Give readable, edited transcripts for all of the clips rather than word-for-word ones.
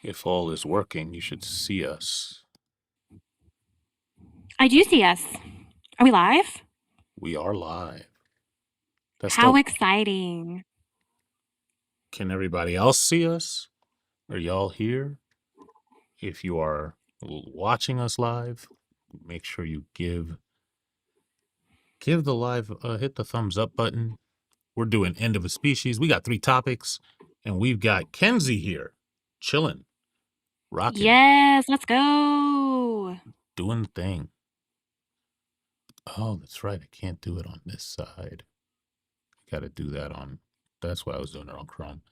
If all is working, you should see us. I do see us. Are we live? We are live. That's How dope. exciting. Can everybody else see us? Are y'all here? If you are watching us live, make sure you give the live hit the thumbs up button. We're doing end of a species. We got 3 topics, and we've got Kenzie here, chilling, rocking, Yes, let's go. doing the thing. Oh, that's right. I can't do it on this side. I got to do that on. That's why I was doing it on Chrome.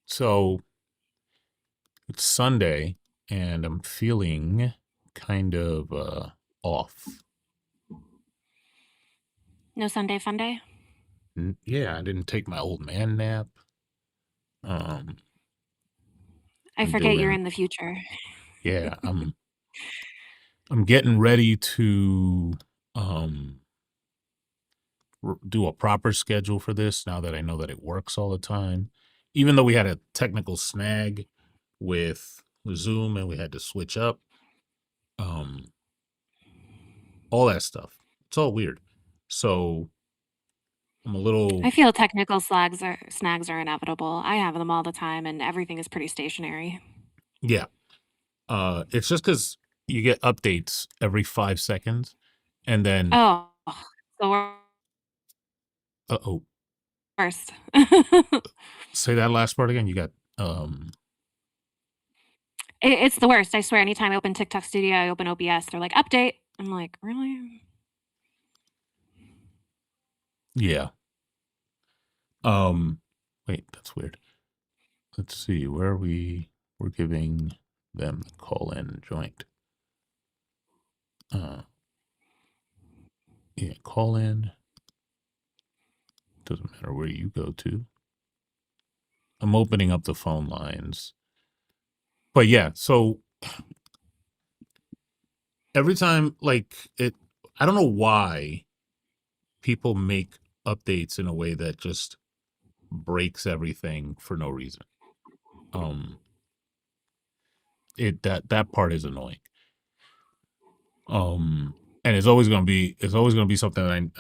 So it's Sunday, and I'm feeling kind of off. No Sunday fun day? Yeah, I didn't take my old man nap. I I'm forget you're doing. in the future. Yeah, I'm getting ready to um do a proper schedule for this now that I know that it works all the time. Even though we had a technical snag with Zoom and we had to switch up, um, all that stuff. It's all weird. So I'm a little, I feel technical snags are inevitable. I have them all the time and everything is pretty stationary. yeah. It's just because you get updates every 5 seconds, and then Oh, the oh, worst. say that last part again. You got um, It's the worst. I swear, anytime I open TikTok Studio, I open OBS, they're like, update. I'm like, really? yeah. Wait, that's weird. Let's see where we're giving them the call in joint. Yeah, call in. Doesn't matter where you go to. I'm opening up the phone lines. But yeah, so every time I don't know why people make updates in a way that just breaks everything for no reason. That part is annoying. And it's always gonna be something that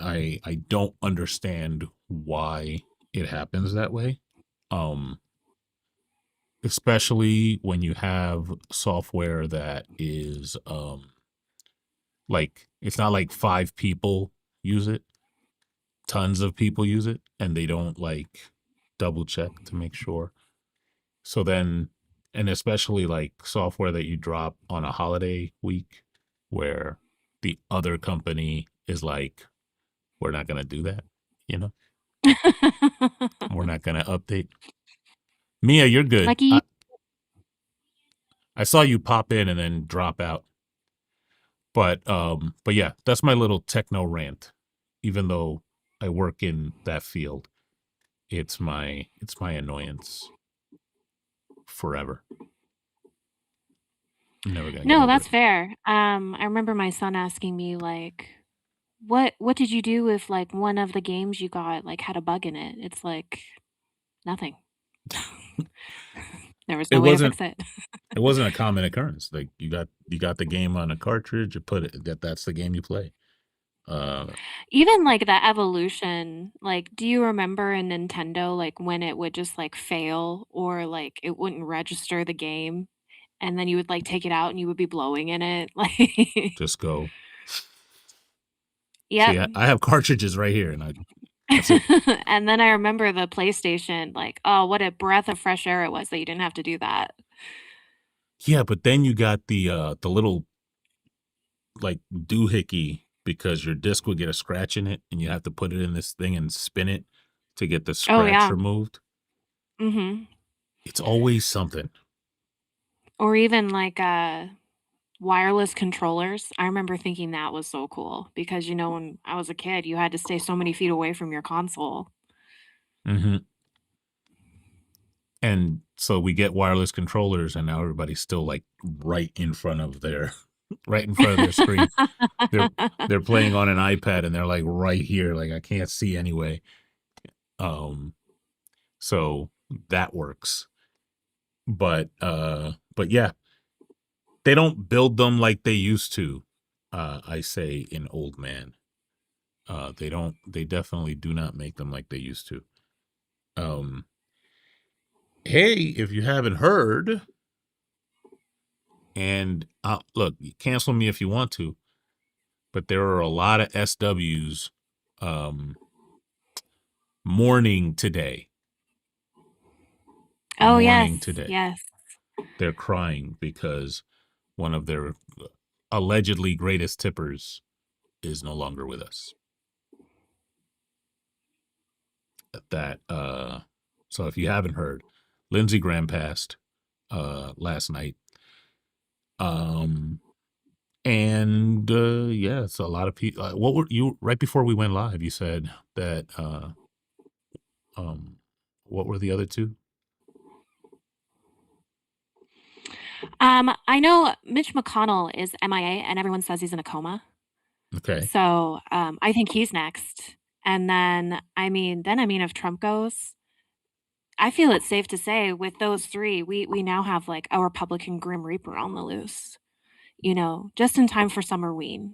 I don't understand why it happens that way. Um, Especially when you have software that is like it's not like 5 people use it, tons of people use it, and they don't like double check to make sure. So then, and especially like software that you drop on a holiday week where the other company is like, we're not going to do that, you know? We're not going to update. Mia, you're good. Lucky you. I saw you pop in and then drop out. But yeah, that's my little techno rant. Even though I work in that field, it's my annoyance forever. I'm never gonna get No, over that's it. fair. I remember my son asking me like, what did you do if like one of the games you got like had a bug in it? It's like nothing. There was It no way to wasn't fix it. it wasn't a common occurrence. Like you got the game on a cartridge, you put it that's the game you play. Uh Even like the evolution, like do you remember in Nintendo like when it would just like fail or like it wouldn't register the game and then you would like take it out and you would be blowing in it like just go. Yep. See, I have cartridges right here and that's it. And then I remember the PlayStation, like, oh, what a breath of fresh air it was that you didn't have to do that. Yeah, but then you got the little like doohickey because your disc would get a scratch in it and you have to put it in this thing and spin it to get the Oh, scratch yeah. removed. Mhm. It's always something. Or even like wireless controllers. I remember thinking that was so cool because you know when I was a kid, you had to stay so many feet away from your console. Hmm. And so we get wireless controllers, and now everybody's still like right in front of their right in front of their screen. They're they're playing on an iPad, and they're like right here, like I can't see anyway. Um, so that works. But yeah, they don't build them like they used to. I say in Old Man. They don't. They definitely do not make them like they used to. Um, hey, if you haven't heard, and look, cancel me if you want to, but there are a lot of SWs um, mourning today. Oh, yes, Mourning today. yes. They're crying because one of their allegedly greatest tippers is no longer with us. That so if you haven't heard, Lindsey Graham passed last night. Um and yeah, it's a lot of people. What were you right before we went live? You said that um what were the other two? I know Mitch McConnell is MIA and everyone says he's in a coma. Okay. So, I think he's next. And then, if Trump goes, I feel it's safe to say with those 3, we now have, like, a Republican Grim Reaper on the loose, just in time for Summerween.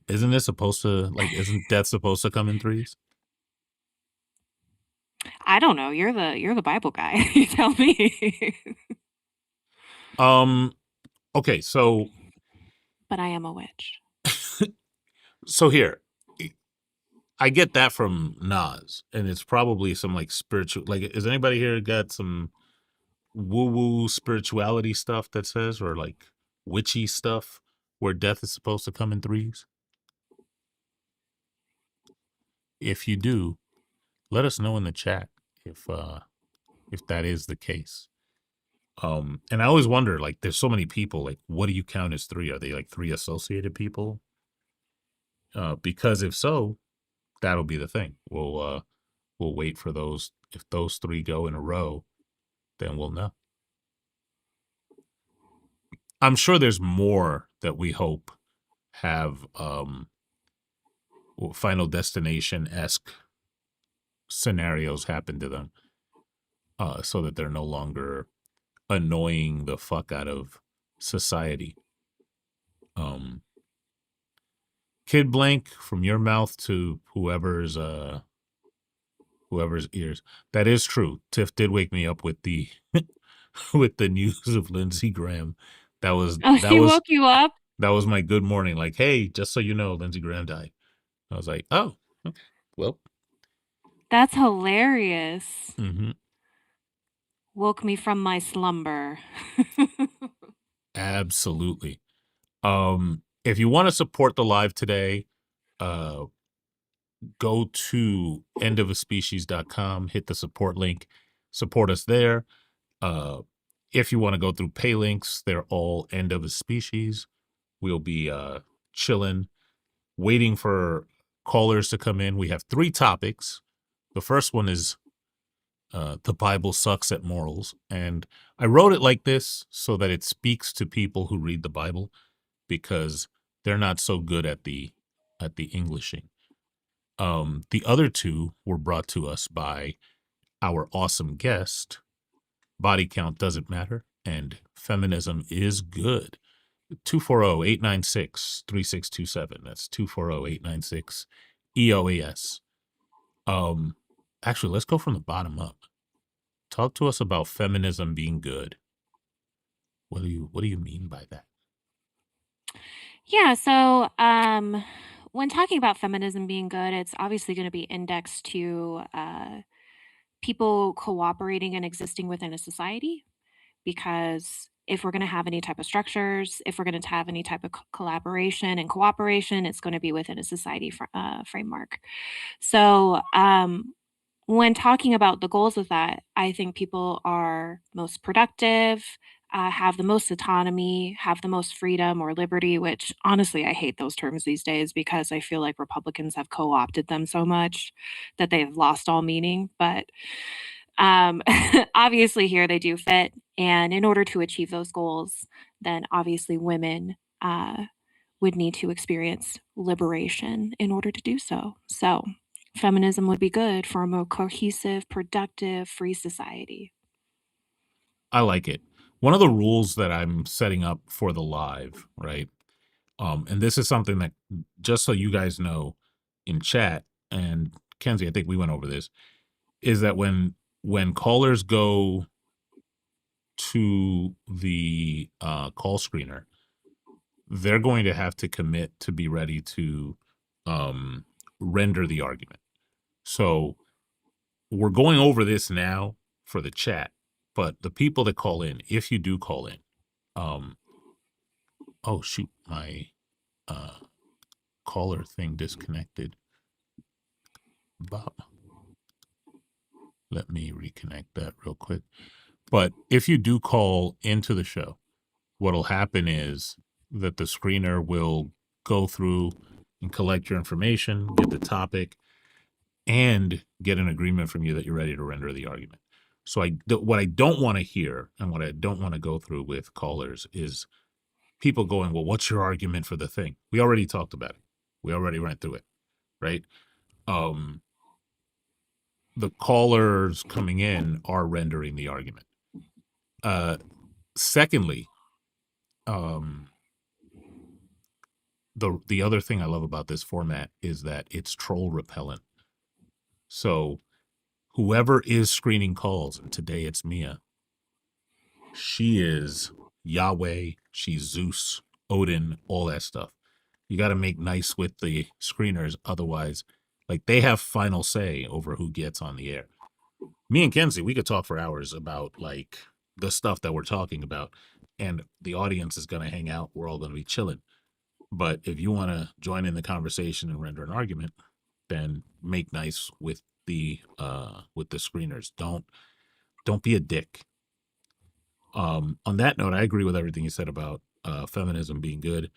Isn't this supposed to isn't death supposed to come in threes? I don't know, you're the Bible guy, you tell me. Um okay, so But I am a witch. so here I get that from Nas, and it's probably some like spiritual. Like, is anybody here got some woo woo spirituality stuff that says, or like witchy stuff where death is supposed to come in threes? If you do, let us know in the chat if that is the case. And I always wonder, like, there's so many people. Like, what do you count as three? Are they like three associated people? Because if so, that'll be the thing. We'll wait for those. If those three go in a row, then we'll know. I'm sure there's more that we hope have Final Destination esque scenarios happen to them, so that they're no longer annoying the fuck out of society. Um, Kid Blank, from your mouth to whoever's ears. That is true. Tiff did wake me up with the with the news of Lindsey Graham. That was Oh, that she was woke you up? that was my good morning. Like, hey, just so you know, Lindsey Graham died. I was like, oh, okay, well, That's hilarious. mm-hmm, Woke me from my slumber. absolutely. If you want to support the live today, uh, go to endofaspecies.com, hit the support link, support us there. Uh, if you want to go through pay links, they're all End of a Species. We'll be chilling, waiting for callers to come in. We have 3 topics. The first one is the Bible sucks at morals. And I wrote it like this so that it speaks to people who read the Bible, because they're not so good at the Englishing. The other 2 were brought to us by our awesome guest, Body Count Doesn't Matter, and Feminism is Good. 240-896-3627. That's 240-896 EoaS. Um, Actually, let's go from the bottom up. Talk to us about feminism being good. What do you mean by that? Yeah, so when talking about feminism being good, it's obviously going to be indexed to people cooperating and existing within a society. Because if we're going to have any type of structures, if we're going to have any type of collaboration and cooperation, it's going to be within a society framework. So, when talking about the goals of that, I think people are most productive, have the most autonomy, have the most freedom or liberty, which honestly, I hate those terms these days because I feel like Republicans have co opted them so much that they've lost all meaning. But um, obviously, here they do fit. And in order to achieve those goals, then obviously women would need to experience liberation in order to do so. So, feminism would be good for a more cohesive, productive, free society. I like it. One of the rules that I'm setting up for the live, right? And this is something that, just so you guys know, in chat, and Kenzie, I think we went over this, is that when callers go to the call screener, they're going to have to commit to be ready to um, render the argument. So we're going over this now for the chat, but the people that call in, if you do call in, um, oh shoot, my uh, caller thing disconnected. Bob, let me reconnect that real quick. But if you do call into the show, what'll happen is that the screener will go through and collect your information, get the topic, and get an agreement from you that you're ready to render the argument. So what I don't want to hear and what I don't want to go through with callers is people going, well, what's your argument for the thing? We already talked about it. We already went through it, right? Um, the callers coming in are rendering the argument. Secondly, um, the other thing I love about this format is that it's troll repellent. So whoever is screening calls, and today it's Mia, she is Yahweh, she's Zeus, Odin, all that stuff. You got to make nice with the screeners, otherwise, like they have final say over who gets on the air. Me and Kenzie, we could talk for hours about like the stuff that we're talking about, and the audience is going to hang out. We're all going to be chilling. But if you want to join in the conversation and render an argument, then make nice with the screeners. Don't be a dick. On that note, I agree with everything you said about feminism being good.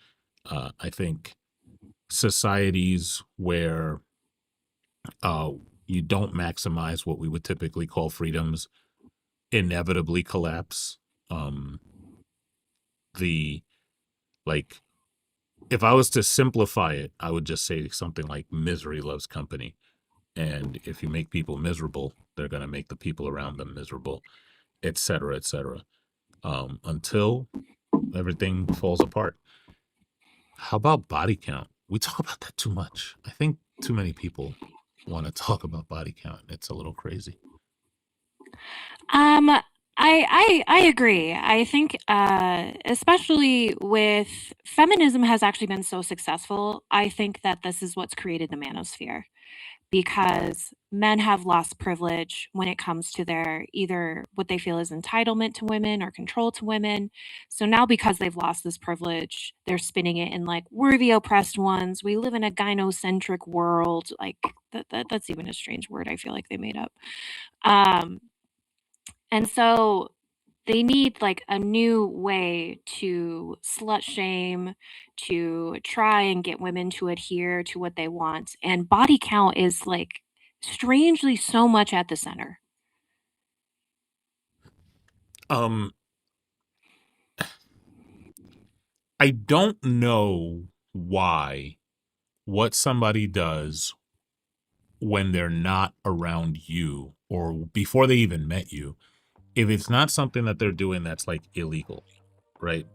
I think societies where you don't maximize what we would typically call freedoms inevitably collapse. The like, if I was to simplify it, I would just say something like misery loves company. And if you make people miserable, they're going to make the people around them miserable, et cetera, et cetera, until everything falls apart. How about body count? We talk about that too much. I think too many people want to talk about body count. It's a little crazy. I agree. I think, especially with feminism has actually been so successful. I think that this is what's created the manosphere because men have lost privilege when it comes to their either what they feel is entitlement to women or control to women. So now, because they've lost this privilege, they're spinning it in like we're the oppressed ones. We live in a gynocentric world. Like that's even a strange word. I feel like they made up. Um, and so they need like a new way to slut shame, to try and get women to adhere to what they want. And body count is like strangely so much at the center. Um, I don't know why what somebody does when they're not around you or before they even met you, if it's not something that they're doing that's like illegal, right?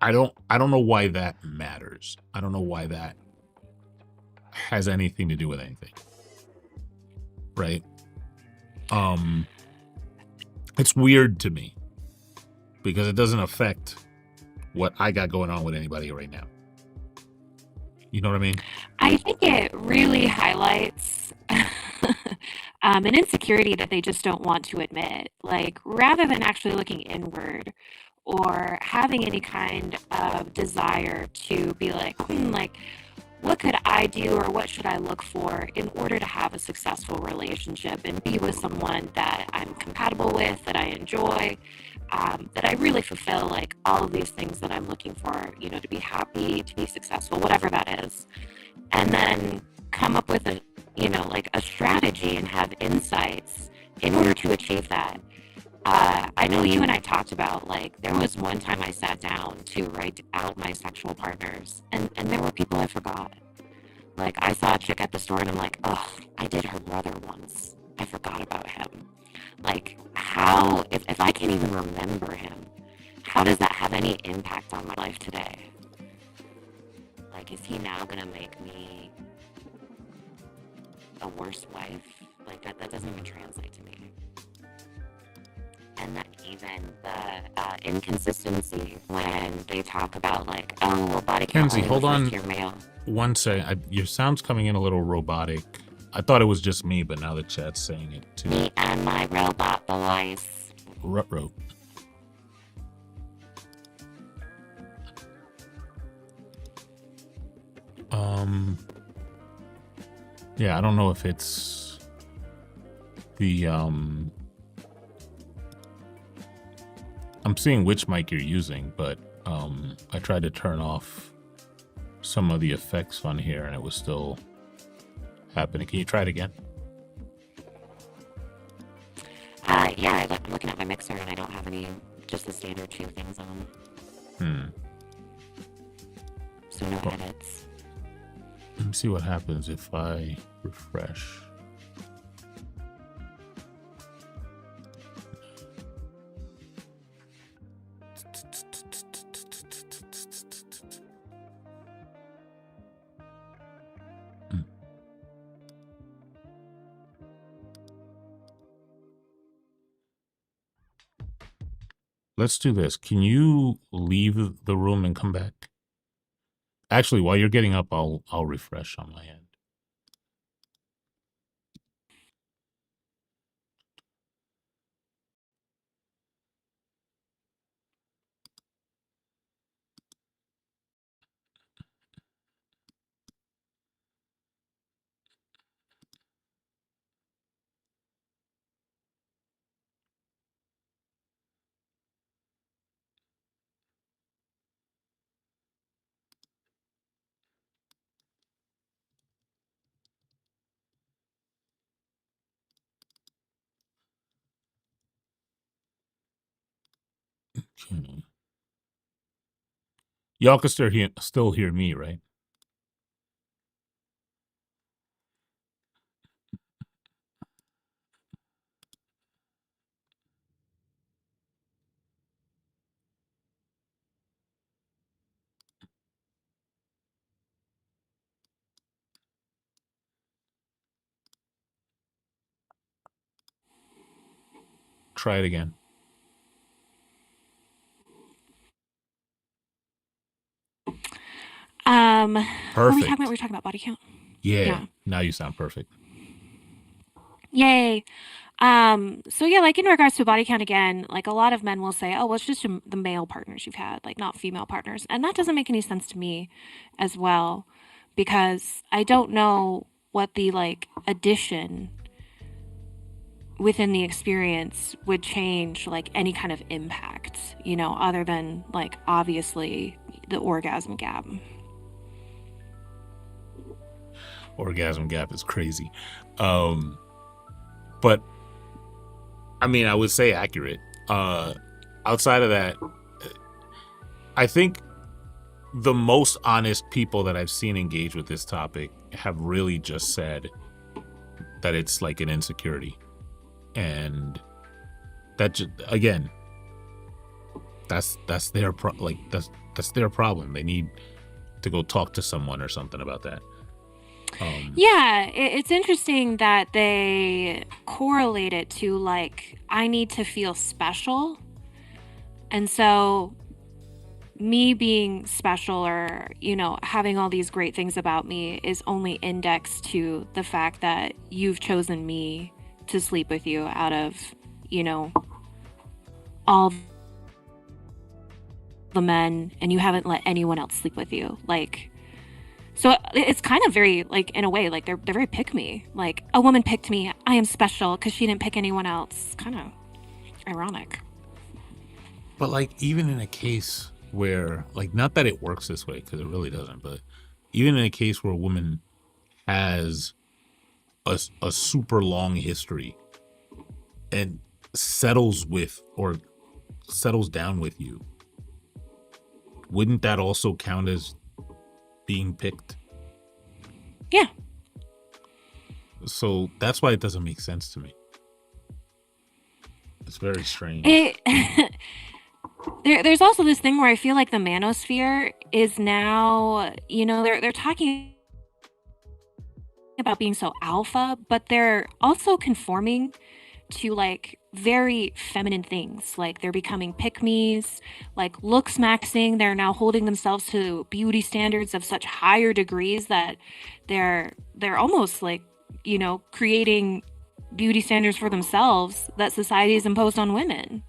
I don't know why that matters. I don't know why that has anything to do with anything. Right? It's weird to me because it doesn't affect what I got going on with anybody right now. You know what I mean? I think it really highlights an insecurity that they just don't want to admit. Like, rather than actually looking inward or having any kind of desire to be like, what could I do or what should I look for in order to have a successful relationship and be with someone that I'm compatible with, that I enjoy, that I really fulfill like all of these things that I'm looking for, to be happy, to be successful, whatever that is. And then come up with like a strategy and have insights in order to achieve that. I know you and I talked about like there was one time I sat down to write out my sexual partners and there were people I forgot. Like, I saw a chick at the store and I'm like, ugh, I did her brother once. I forgot about him. Like, how, if I can't even remember him, how does that have any impact on my life today? Like, is he now gonna make me a worse wife? Like, that doesn't even translate to me. And then even the inconsistency when they talk about, like, oh, well, body count Kenzie, only hold refers on to your male. one second. Your sound's coming in a little robotic. I thought it was just me, but now the chat's saying it too. Me and my robot voice. Rut-roat. Yeah, I don't know if it's the I'm seeing which mic you're using, but I tried to turn off some of the effects on here and it was still happening. Can you try it again? Yeah, I'm looking at my mixer and I don't have any, just the standard 2 things on. So no edits. Let me see what happens if I refresh. Let's do this. Can you leave the room and come back? Actually, while you're getting up, I'll refresh on my end. Okay. Y'all can still hear me, right? Try it again. What were we talking Perfect. about? We were talking about body count. Yeah. Now you sound perfect. Yay. So yeah, like in regards to body count again, like a lot of men will say, oh, well, it's just the male partners you've had, like not female partners. And that doesn't make any sense to me as well, because I don't know what the like addition within the experience would change like any kind of impact, you know, other than like obviously the orgasm gap. Orgasm gap is crazy. But I mean, I would say accurate. Outside of that, I think the most honest people that I've seen engage with this topic have really just said that it's like an insecurity. And that just, again, that's their that's their problem. They need to go talk to someone or something about that. Yeah, it's interesting that they correlate it to like, I need to feel special. And so me being special or, you know, having all these great things about me is only indexed to the fact that you've chosen me to sleep with you out of, you know, all the men, and you haven't let anyone else sleep with you. Like, so it's kind of very, like, in a way, like, they're very pick me. Like, a woman picked me. I am special because she didn't pick anyone else. Kind of ironic. But like, even in a case where, like, not that it works this way, because it really doesn't, but even in a case where a woman has a super long history and settles with or settles down with you, wouldn't that also count as being picked? So that's why it doesn't make sense to me. It's very strange. It there's also this thing where I feel like the manosphere is now, they're talking about being so alpha, but they're also conforming to like very feminine things. Like they're becoming pick-me's, like looks maxing. They're now holding themselves to beauty standards of such higher degrees that they're almost like, creating beauty standards for themselves that society has imposed on women,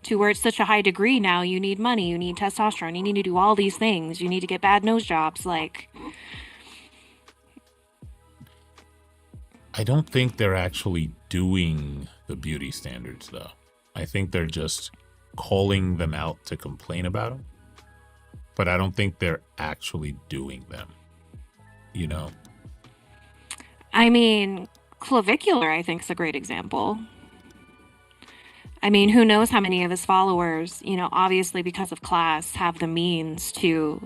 to where it's such a high degree now. You need money, you need testosterone, you need to do all these things, you need to get bad nose jobs. Like, I don't think they're actually doing the beauty standards, though. I think they're just calling them out to complain about them. But I don't think they're actually doing them. I mean, Clavicular, I think, is a great example. I mean, who knows how many of his followers, obviously because of class, have the means to,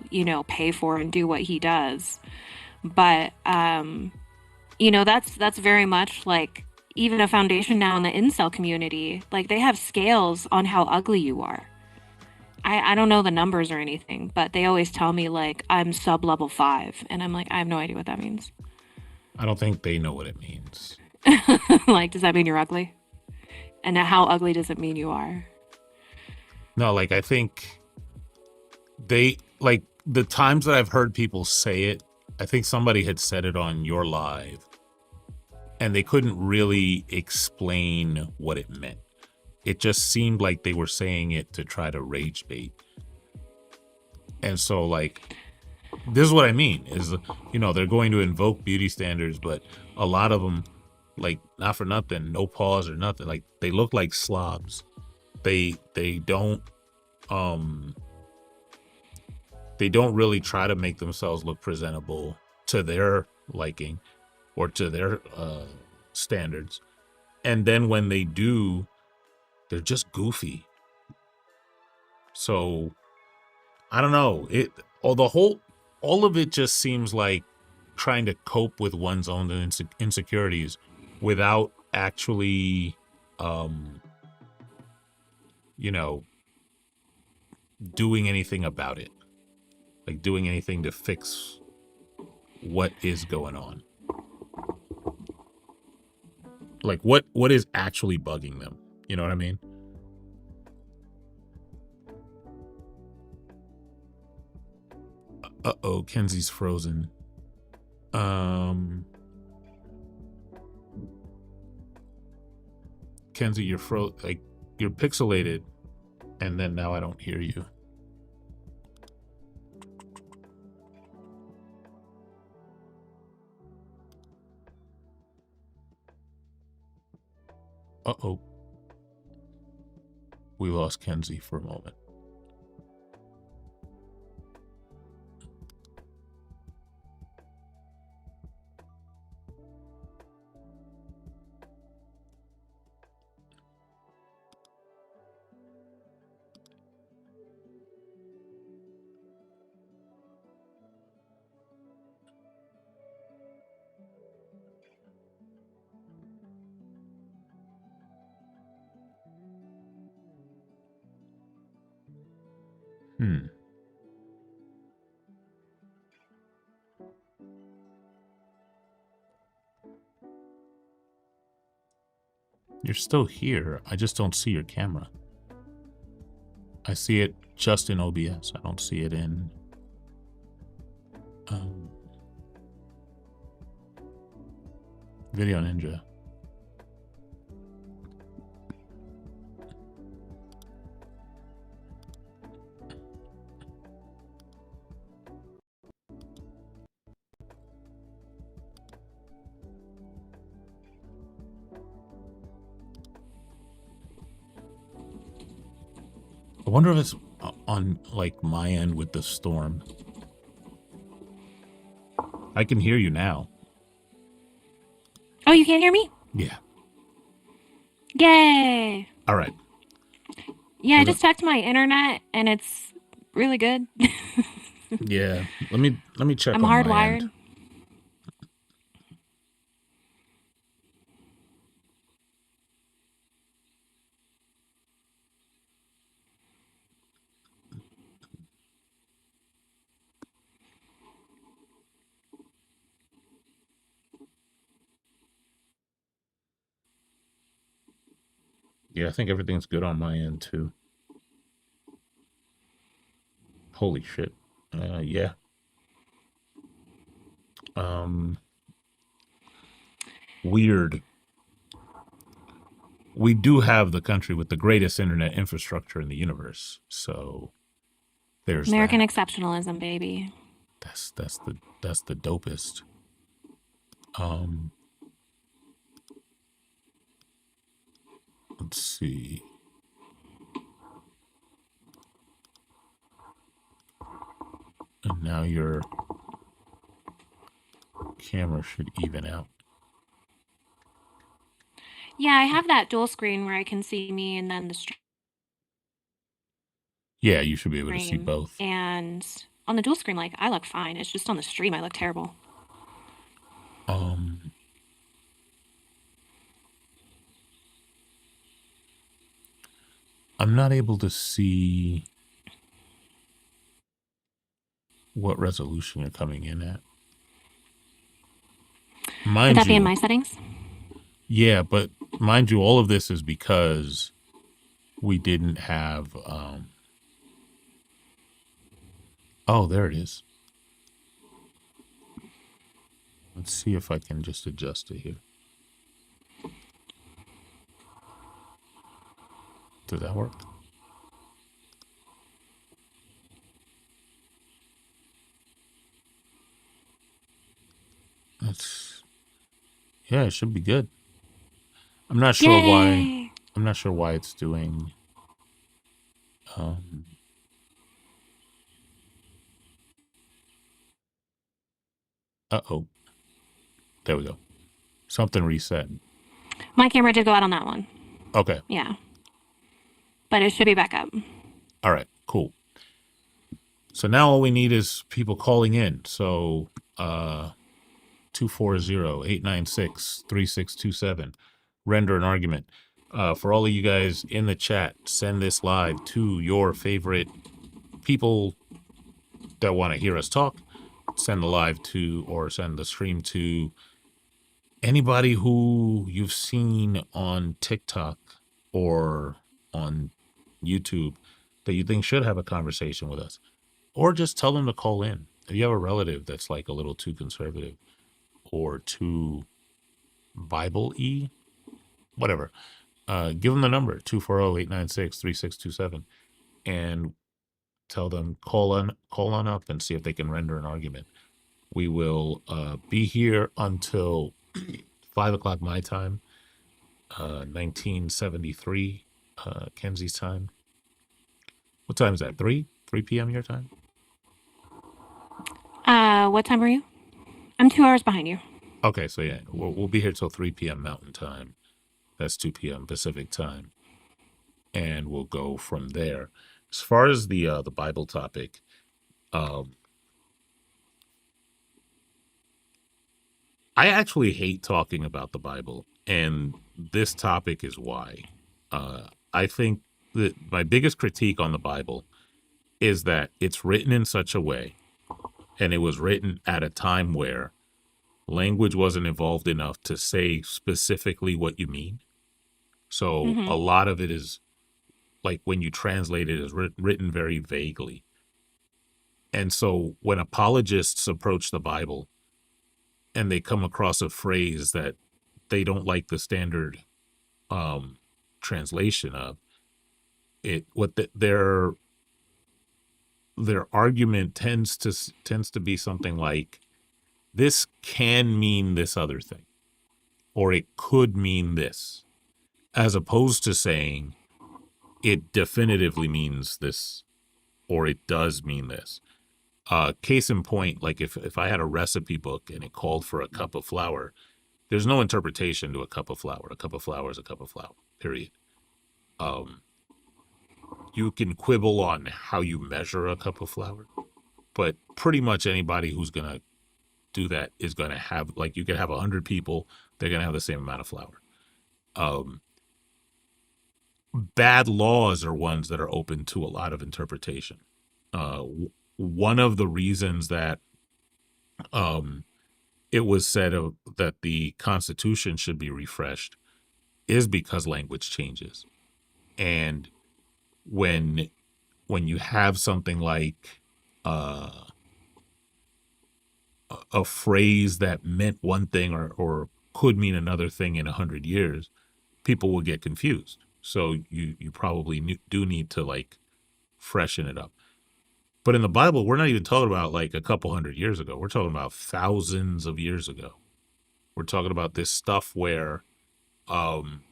pay for and do what he does. But, that's very much like even a foundation now in the incel community. Like they have scales on how ugly you are. I don't know the numbers or anything, but they always tell me like I'm sub level 5, and I'm like, I have no idea what that means. I don't think they know what it means. Like, does that mean you're ugly? And how ugly does it mean you are? No, like I think they, like the times that I've heard people say it, I think somebody had said it on your live and they couldn't really explain what it meant. It just seemed like they were saying it to try to rage bait. And so like, this is what I mean is, they're going to invoke beauty standards, but a lot of them, like, not for nothing, no pause or nothing. Like they look like slobs. They don't really try to make themselves look presentable to their liking or to their standards. And then when they do, they're just goofy. So I don't know. All of it just seems like trying to cope with one's own insecurities without actually, doing anything about it. Like doing anything to fix what is going on. Like what is actually bugging them. You know what I mean? Uh-oh, Kenzie's frozen. Kenzie, you're you're pixelated, and then now I don't hear you. Uh-oh. We lost Kenzie for a moment. You're still here. I just don't see your camera. I see it just in OBS. I don't see it in Video Ninja. I wonder if it's on like my end with the storm. I can hear you now. Oh, you can't hear me? Yeah. Yay! All right. Yeah, I just checked my internet and it's really good. Yeah. Let me check. I'm on my hardwired. end. Yeah, I think everything's good on my end too. Holy shit. Yeah. Weird. We do have the country with the greatest internet infrastructure in the universe. So there's American that. exceptionalism, baby. That's the dopest. Let's see. And now your camera should even out. Yeah, I have that dual screen where I can see me and then the stream. Yeah, you should be able to see both. And on the dual screen, like, I look fine. It's just on the stream I look terrible. I'm not able to see what resolution you're coming in at. Would that be in my settings? Yeah, but mind you, all of this is because we didn't have oh, there it is. Let's see if I can just adjust it here. Does that work? Yeah, it should be good. I'm not sure why. I'm not sure why it's doing. Uh-oh. There we go. Something reset. My camera did go out on that one. Okay. Yeah. But it should be back up. All right, cool. So now all we need is people calling in. So 240-896-3627. Render an argument. For all of you guys in the chat, send this live to your favorite people that want to hear us talk. Send the live to, or send the stream to anybody who you've seen on TikTok or on YouTube that you think should have a conversation with us. Or just tell them to call in. If you have a relative that's like a little too conservative or too Bible-y, whatever, give them the number, 240-896-3627, and tell them call on up and see if they can render an argument. We will be here until 5 o'clock my time, 1973 Kenzie's time. What time is that? 3 p.m. your time? What time are you? I'm 2 hours behind you. Okay, so yeah, we'll be here till 3 p.m. Mountain Time. That's 2 p.m. Pacific Time, and we'll go from there. As far as the Bible topic, I actually hate talking about the Bible, and this topic is why. I think that my biggest critique on the Bible is that it's written in such a way, and it was written at a time where language wasn't evolved enough to say specifically what you mean. So a lot of it is like when you translate it is written very vaguely. And so when apologists approach the Bible and they come across a phrase that they don't like the standard translation of it, their argument tends to be something like, this can mean this other thing, or it could mean this, as opposed to saying it definitively means this, or it does mean this. Case in point, like if I had a recipe book and it called for a cup of flour, there's no interpretation to a cup of flour. A cup of flour is a cup of flour, period. You can quibble on how you measure a cup of flour, but pretty much anybody who's going to do that is going to have, like, you could have 100 people, they're going to have the same amount of flour. Bad laws are ones that are open to a lot of interpretation. One of the reasons that it was said that the Constitution should be refreshed is because language changes. And when you have something like a phrase that meant one thing or could mean another thing in 100 years, people will get confused. So you probably do need to like freshen it up. But in the Bible, we're not even talking about like a couple 100 years ago. We're talking about thousands of years ago. We're talking about this stuff where um,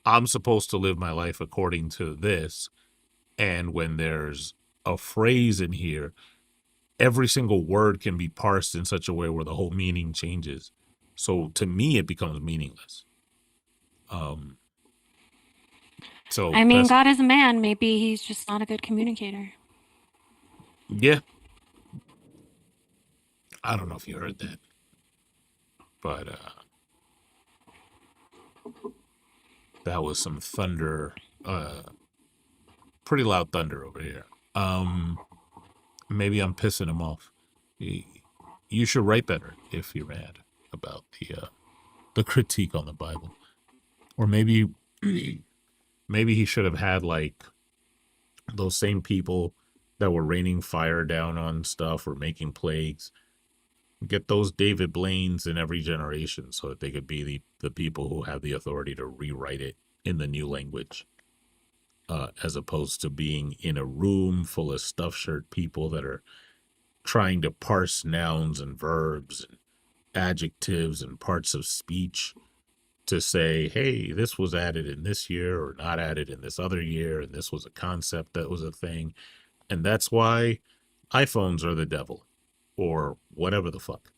I'm supposed to live my life according to this. And when there's a phrase in here, every single word can be parsed in such a way where the whole meaning changes. So to me, it becomes meaningless. Um, so I mean, that's, God is a man. Maybe he's just not a good communicator. yeah, I don't know if you heard that, but that was some thunder, pretty loud thunder over here. Maybe I'm pissing him off. You should write better if you're mad about the critique on the Bible, or maybe maybe he should have had like those same people that were raining fire down on stuff or making plagues. Get those David Blaines in every generation so that they could be the people who have the authority to rewrite it in the new language, as opposed to being in a room full of stuffed shirt people that are trying to parse nouns and verbs and adjectives and parts of speech to say, hey, this was added in this year or not added in this other year, and this was a concept that was a thing. And that's why iPhones are the devil or whatever the fuck.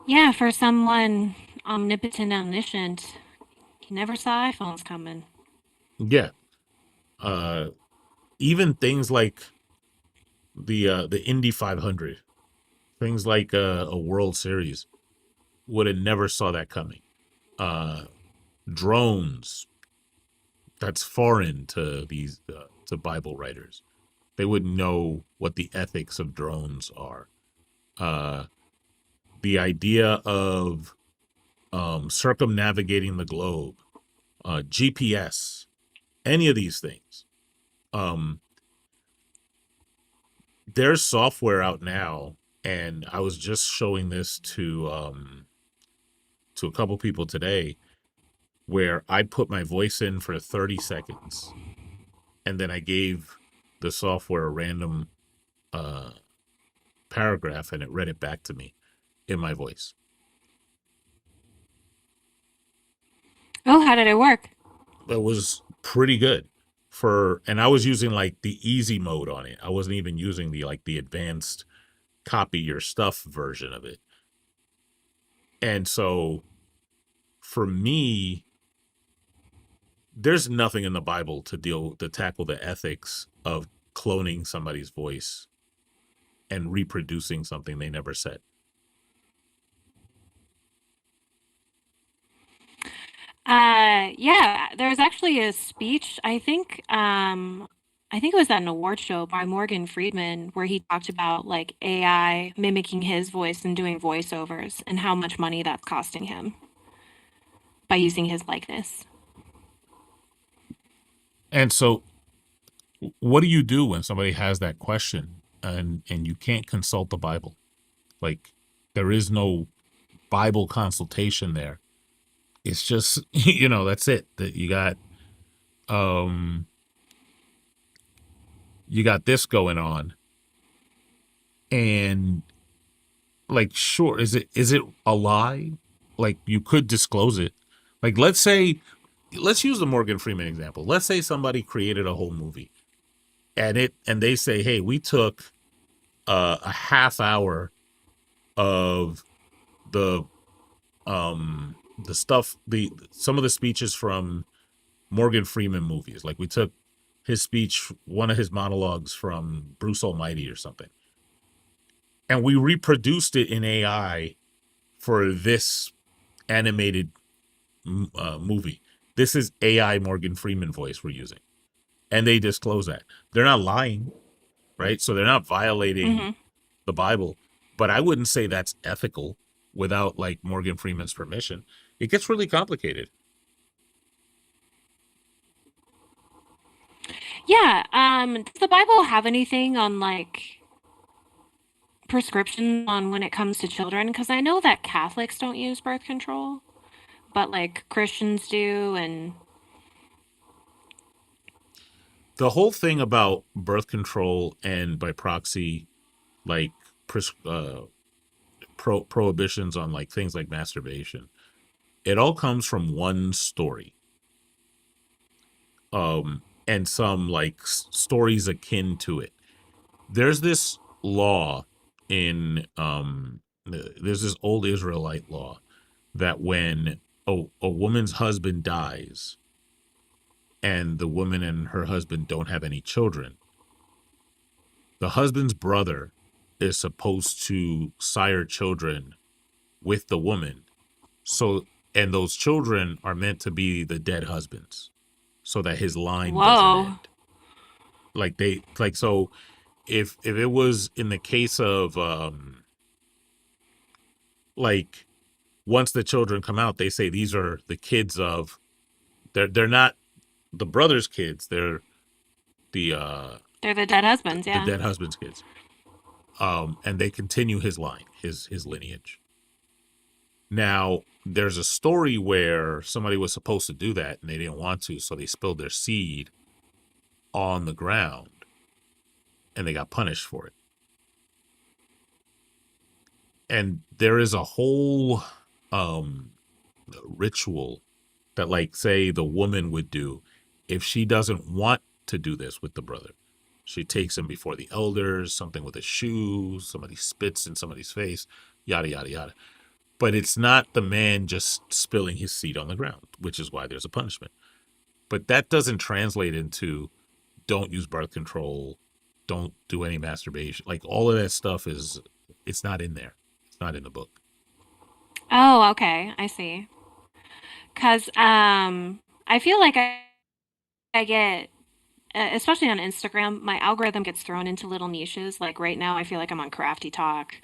Yeah, for someone omnipotent, omniscient, he never saw iPhones coming. Yeah. Even things like the Indy 500, things like a World Series, would have never saw that coming. Drones, that's foreign to these to Bible writers. They wouldn't know what the ethics of drones are. The idea of circumnavigating the globe, GPS, any of these things. There's software out now, and I was just showing this to a couple people today, where I put my voice in for 30 seconds, and then I gave the software a random paragraph, and it read it back to me in my voice. Oh, how did it work? It was pretty good and I was using like the easy mode on it. I wasn't even using the advanced copy your stuff version of it. And so for me, there's nothing in the Bible to tackle the ethics of cloning somebody's voice and reproducing something they never said. Yeah, there was actually a speech, I think it was at an award show by Morgan Friedman where he talked about like AI mimicking his voice and doing voiceovers and how much money that's costing him by using his likeness. And so what do you do when somebody has that question and you can't consult the Bible? Like, there is no Bible consultation there. It's just, that's it. That you got this going on. And like, sure, is it a lie? Like, you could disclose it. Like, let's use the Morgan Freeman example. Let's say somebody created a whole movie and they say, hey, we took a half hour of the stuff, some of the speeches from Morgan Freeman movies. Like, we took his speech, one of his monologues from Bruce Almighty or something, and we reproduced it in AI for this animated movie. This is AI Morgan Freeman voice we're using. And they disclose that. They're not lying, right? So they're not violating the Bible. But I wouldn't say that's ethical without like Morgan Freeman's permission. It gets really complicated. Yeah, does the Bible have anything on like prescriptions on when it comes to children? Because I know that Catholics don't use birth control, but like Christians do, and The whole thing about birth control and by proxy, like pres- uh, prohibitions on like things like masturbation, it all comes from one story, and some like stories akin to it. There's this law in there's this old Israelite law that when a woman's husband dies and the woman and her husband don't have any children, the husband's brother is supposed to sire children with the woman. So, and those children are meant to be the dead husband's so that his line doesn't whoa. end. Like so if it was in the case of like once the children come out, they say these are the kids of they're not the brother's kids, they're the They're the dead husbands, the yeah. dead husband's kids. And they continue his line, his lineage. Now, there's a story where somebody was supposed to do that and they didn't want to, so they spilled their seed on the ground and they got punished for it. And there is a whole ritual that, like, say the woman would do if she doesn't want to do this with the brother. She takes him before the elders, something with a shoe, somebody spits in somebody's face, yada, yada, yada. But it's not the man just spilling his seed on the ground, which is why there's a punishment. But that doesn't translate into don't use birth control, don't do any masturbation. Like all of that stuff it's not in there. It's not in the book. Oh, okay, I see. Cause I feel like I get especially on Instagram, my algorithm gets thrown into little niches. Like right now, I feel like I'm on Crafty Talk.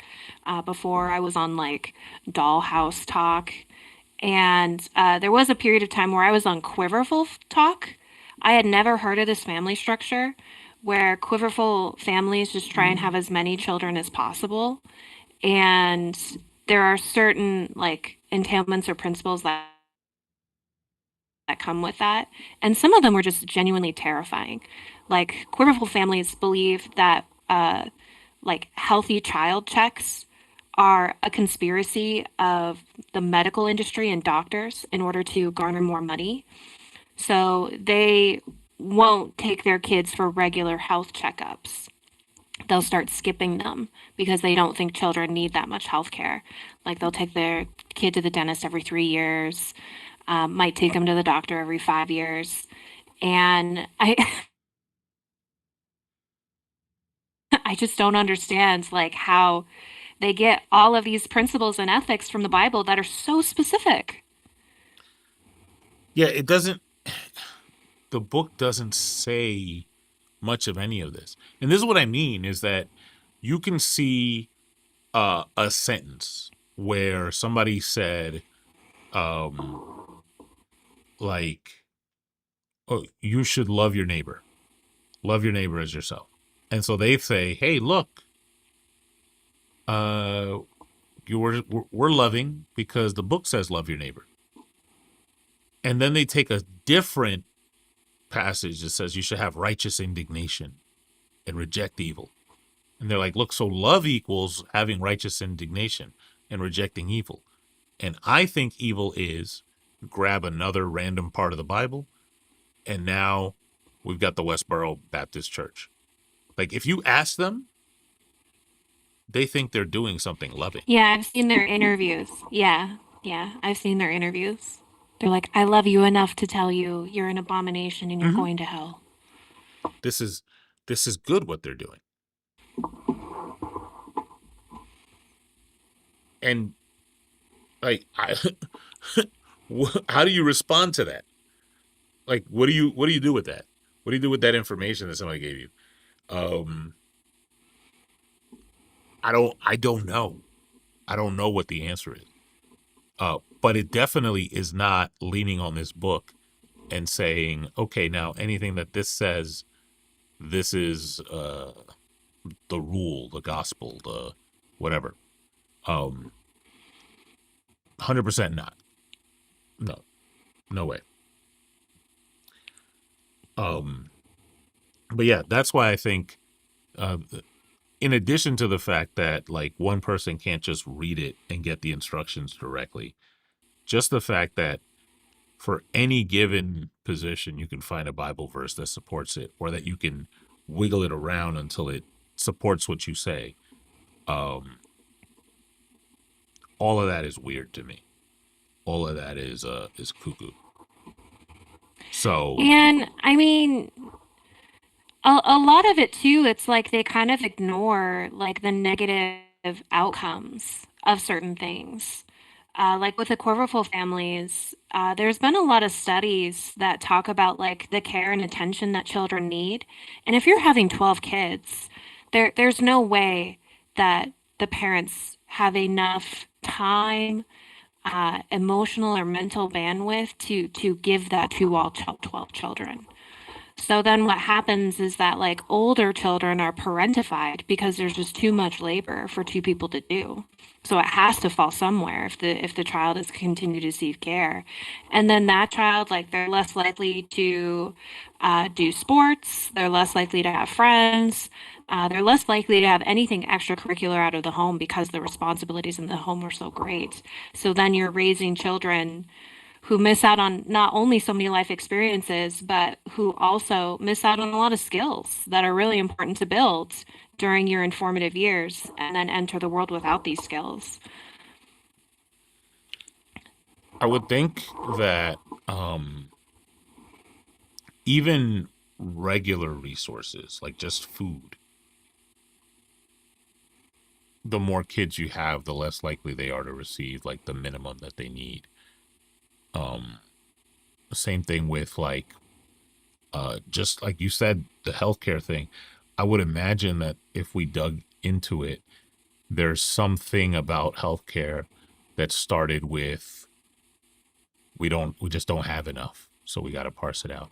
Before, I was on like Dollhouse Talk. And there was a period of time where I was on Quiverful Talk. I had never heard of this family structure where Quiverful families just try and have as many children as possible. And there are certain like entailments or principles that come with that. And some of them were just genuinely terrifying. Like Quiverful families believe that like healthy child checks are a conspiracy of the medical industry and doctors in order to garner more money. So they won't take their kids for regular health checkups. They'll start skipping them because they don't think children need that much health care. Like they'll take their kid to the dentist every 3 years, might take them to the doctor every 5 years. And I just don't understand like how they get all of these principles and ethics from the Bible that are so specific. Yeah, it doesn't the book doesn't say much of any of this. And this is what I mean is that you can see a sentence where somebody said um like, oh, you should love your neighbor. Love your neighbor as yourself. And so they say, "Hey, look, uh we're loving because the book says love your neighbor." And then they take a different passage that says you should have righteous indignation and reject evil. And they're like, look, so love equals having righteous indignation and rejecting evil. And I think evil is grab another random part of the Bible, and now we've got the Westboro Baptist Church. Like, if you ask them, they think they're doing something loving. Yeah, I've seen their interviews. Yeah, yeah, I've seen their interviews. They're like, I love you enough to tell you you're an abomination and you're Mm-hmm. going to hell. This is good what they're doing. And like, how do you respond to that? Like, what do you do with that? What do you do with that information that somebody gave you? Um, I don't know. I don't know what the answer is. But it definitely is not leaning on this book and saying, okay, now anything that this says this is the rule, the gospel, the whatever. 100% not. No, no way. But yeah, that's why I think, uh, in addition to the fact that like one person can't just read it and get the instructions directly, just the fact that for any given position, you can find a Bible verse that supports it, or that you can wiggle it around until it supports what you say. Um, all of that is weird to me. All of that is cuckoo. So And I mean, a lot of it too, it's like they kind of ignore like the negative outcomes of certain things. Like with the Corverful families, there's been a lot of studies that talk about like the care and attention that children need. And if you're having 12 kids, there's no way that the parents have enough time, emotional or mental bandwidth to give that to all 12 children. So then what happens is that like older children are parentified because there's just too much labor for two people to do. So it has to fall somewhere if the child is continue to receive care. And then that child, like they're less likely to do sports, they're less likely to have friends, they're less likely to have anything extracurricular out of the home because the responsibilities in the home were so great. So then you're raising children who miss out on not only so many life experiences, but who also miss out on a lot of skills that are really important to build during your informative years and then enter the world without these skills. I would think that even regular resources, like just food, the more kids you have, the less likely they are to receive like the minimum that they need. Same thing with like just like you said, the healthcare thing. I would imagine that if we dug into it, there's something about healthcare that started with we just don't have enough, so we got to parse it out.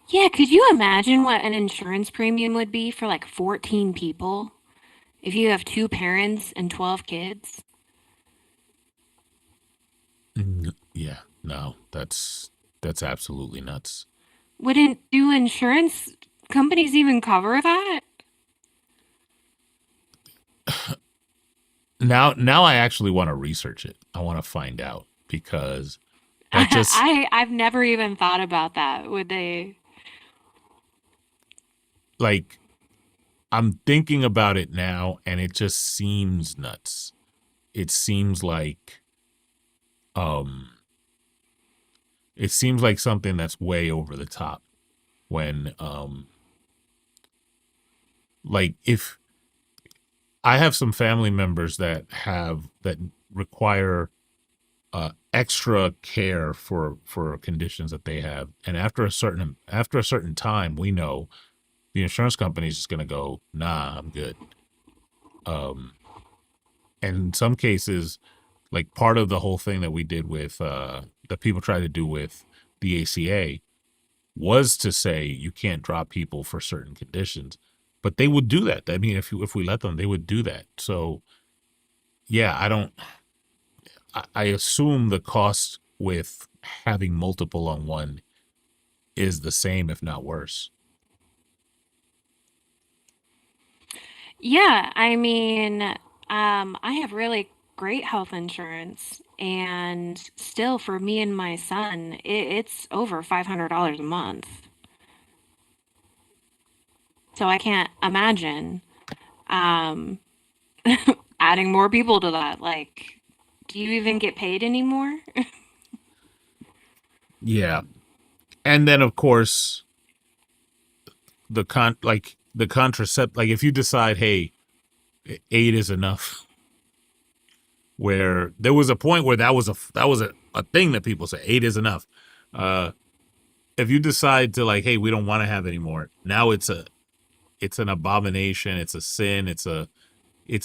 Yeah, could you imagine what an insurance premium would be for like 14 people if you have two parents and 12 kids? Yeah, no, that's absolutely nuts. Wouldn't do insurance companies even cover that? Now I actually want to research it. I want to find out because that just I've never even thought about that. Would they? like I'm thinking about it now and it just seems nuts. It seems like um it seems like something that's way over the top when like if I have some family members that require extra care for conditions that they have, and after a certain time, we know the insurance company is just gonna go, nah, I'm good. Um, and in some cases, like part of the whole thing that we did with that people try to do with the ACA was to say you can't drop people for certain conditions, but they would do that. I mean, if we let them, they would do that. So yeah, I don't. I assume the cost with having multiple on one is the same, if not worse. Yeah, I mean, I have really great health insurance, and still for me and my son, it's over $500 a month. So I can't imagine um, adding more people to that. Like, do you even get paid anymore? Yeah, and then of course the contracept, like if you decide, hey, 8 is enough, where there was a point where that was a thing that people say 8 is enough. Uh, if you decide to like, hey, we don't want to have any more, now it's an abomination, it's a sin, it's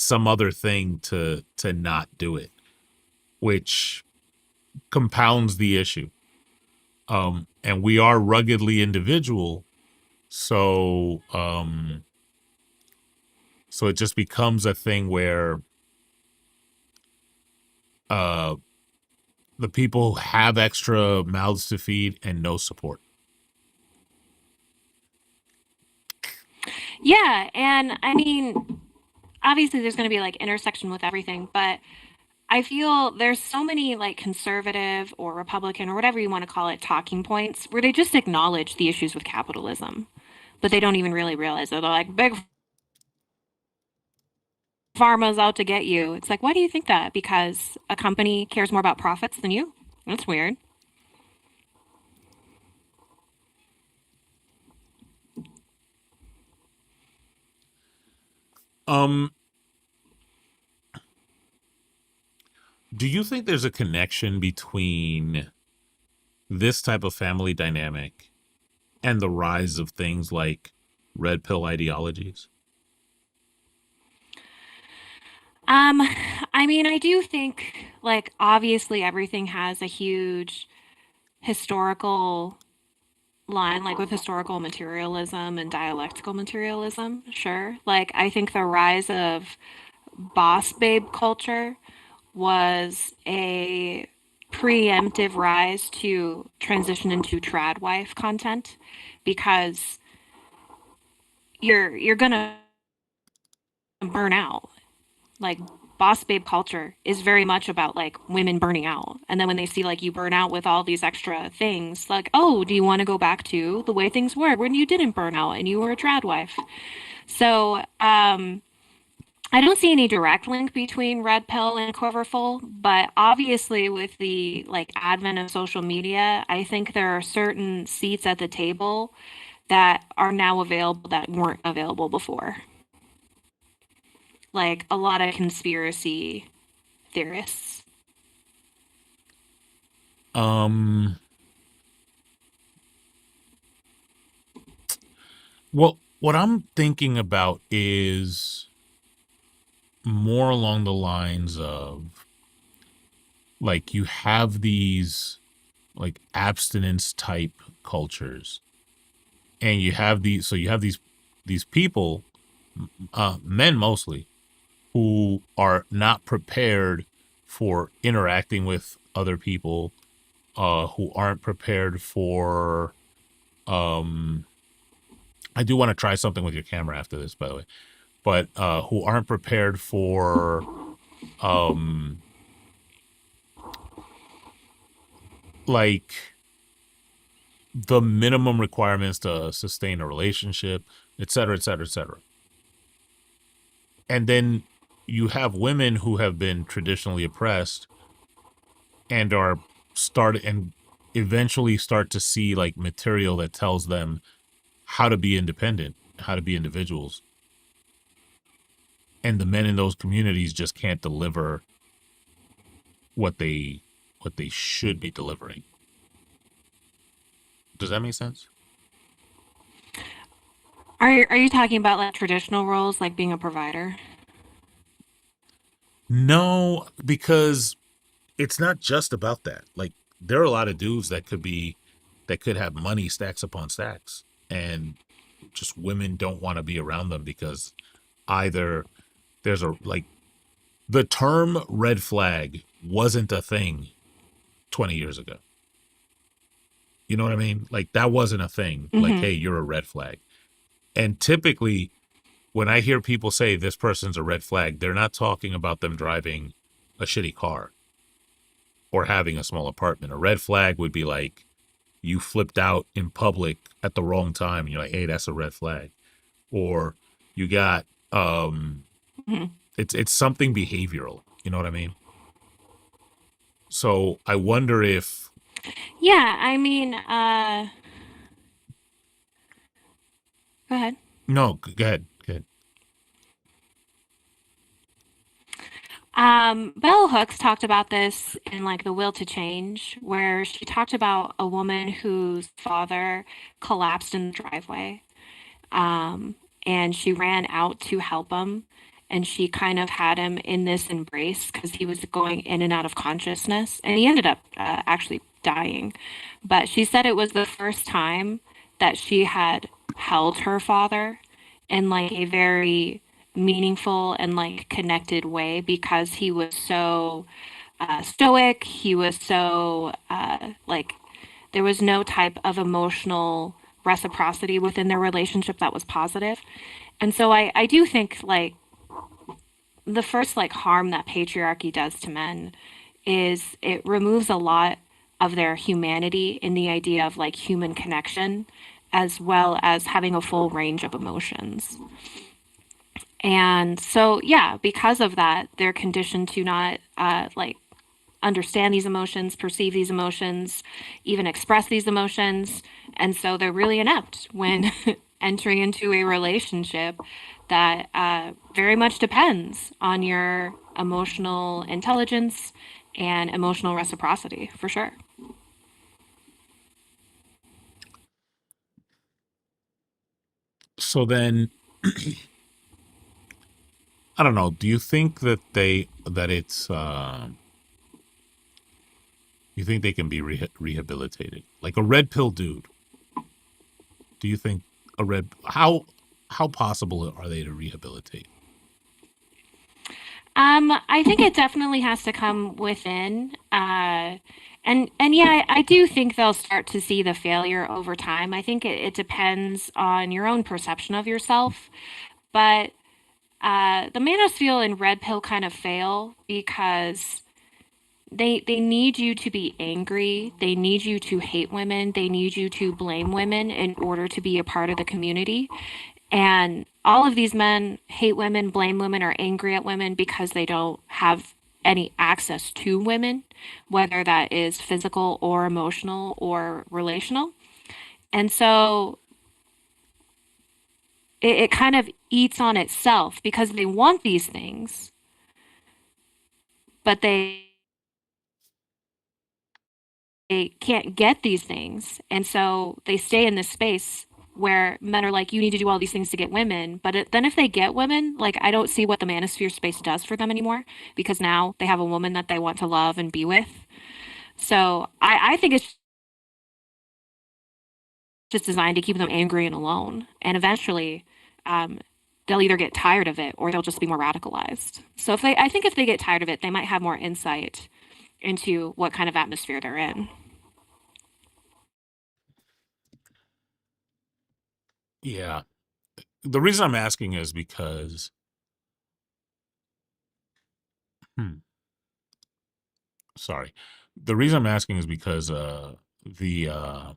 some other thing to not do it, which compounds the issue. And we are ruggedly individual, So so it just becomes a thing where uh the people have extra mouths to feed and no support. Yeah, and I mean, obviously there's going to be like intersection with everything, but I feel there's so many like conservative or Republican or whatever you want to call it talking points where they just acknowledge the issues with capitalism, but they don't even really realize it. They're like, big pharma's out to get you. It's like, why do you think that? Because a company cares more about profits than you? That's weird. Um do you think there's a connection between this type of family dynamic and the rise of things like red pill ideologies? Um, I mean, I do think like obviously everything has a huge historical line, like with historical materialism and dialectical materialism, sure. Like, I think the rise of boss babe culture was a preemptive rise to transition into trad wife content because you're gonna burn out. Like boss babe culture is very much about like women burning out. And then when they see like you burn out with all these extra things, like, oh, do you want to go back to the way things were when you didn't burn out and you were a trad wife? So, I don't see any direct link between Red Pill and Quiverful, but obviously with the like advent of social media, I think there are certain seats at the table that are now available that weren't available before. Like a lot of conspiracy theorists. Um well, what I'm thinking about is more along the lines of like you have these like abstinence type cultures, and you have these people, men mostly, who are not prepared for interacting with other people, who aren't prepared for I do want to try something with your camera after this, by the way, but who aren't prepared for um like the minimum requirements to sustain a relationship, et cetera, et cetera, et cetera. And then you have women who have been traditionally oppressed and are start and eventually start to see like material that tells them how to be independent, how to be individuals. And the men in those communities just can't deliver what they should be delivering. Does that make sense? Are you talking about like traditional roles like being a provider? No, because it's not just about that. Like there are a lot of dudes that could have money stacks upon stacks, and just women don't want to be around them because either there's a like the term red flag wasn't a thing 20 years ago. You know what I mean? Like that wasn't a thing. Like, Mm-hmm. hey, you're a red flag. And typically when I hear people say this person's a red flag, they're not talking about them driving a shitty car or having a small apartment. A red flag would be like you flipped out in public at the wrong time and you're like, hey, that's a red flag. Or you got Mm-hmm. it's something behavioral. You know what I mean? So I wonder if Yeah, I mean, go ahead. no, go ahead, go ahead. Bell Hooks talked about this in like The Will to Change, where she talked about a woman whose father collapsed in the driveway. Um, and she ran out to help him. And she kind of had him in this embrace because he was going in and out of consciousness. And he ended up actually dying. But she said it was the first time that she had held her father in like a very meaningful and like connected way because he was so stoic. He was so like there was no type of emotional reciprocity within their relationship that was positive. And so I do think like the first like harm that patriarchy does to men is it removes a lot of their humanity in the idea of like human connection as well as having a full range of emotions. And so yeah, because of that, they're conditioned to not like understand these emotions, perceive these emotions, even express these emotions. And so they're really inept when entering into a relationship that very much depends on your emotional intelligence and emotional reciprocity, for sure. So then, I don't know. Do you think that it's you think they can be rehabilitated? Like a red pill dude. Do you think how possible are they to rehabilitate? I think it definitely has to come within. And yeah, I do think they'll start to see the failure over time. I think it depends on your own perception of yourself. But the manosphere and red pill kind of fail because they need you to be angry. They need you to hate women. They need you to blame women in order to be a part of the community. And all of these men hate women, blame women, are angry at women because they don't have any access to women, whether that is physical or emotional or relational. And so it kind of eats on itself because they want these things, but they can't get these things. And so they stay in this space where men are like, you need to do all these things to get women. But then if they get women, like, I don't see what the manosphere space does for them anymore because now they have a woman that they want to love and be with. So I think it's just designed to keep them angry and alone. And eventually, um, they'll either get tired of it or they'll just be more radicalized. So I think if they get tired of it, they might have more insight into what kind of atmosphere they're in. Yeah. The reason I'm asking is because hmm, sorry. The reason I'm asking is because the uh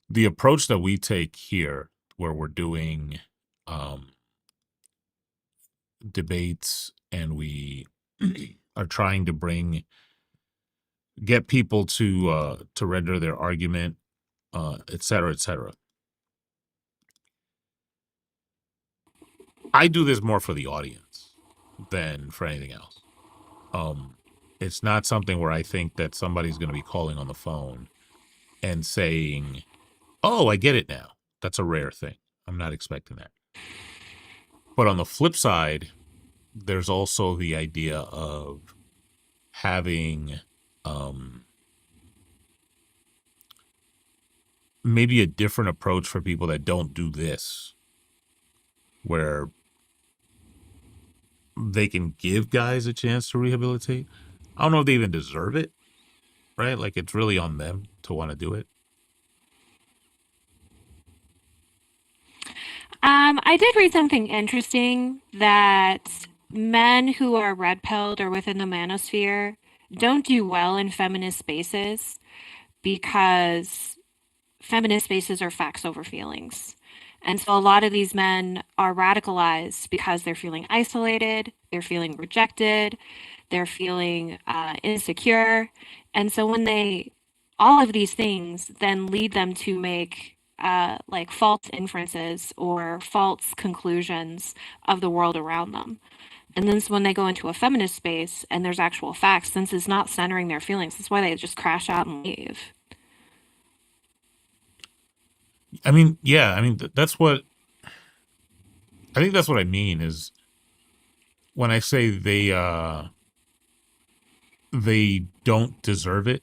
the approach that we take here where we're doing um debates and we are trying to get people to render their argument, et cetera, et cetera. I do this more for the audience than for anything else. Um, it's not something where I think that somebody's going to be calling on the phone and saying, "Oh, I get it now." That's a rare thing. I'm not expecting that. But on the flip side, there's also the idea of having um, maybe a different approach for people that don't do this, where they can give guys a chance to rehabilitate. I don't know if they even deserve it, right? Like it's really on them to want to do it. I did read something interesting that men who are red pilled or within the manosphere don't do well in feminist spaces because feminist spaces are facts over feelings. And so a lot of these men are radicalized because they're feeling isolated, they're feeling rejected, they're feeling insecure. And so all of these things then lead them to make like false inferences or false conclusions of the world around them. And then so when they go into a feminist space and there's actual facts, since it's not centering their feelings, that's why they just crash out and leave. I mean, yeah, I mean that's what I think. That's what I mean is when I say they don't deserve it.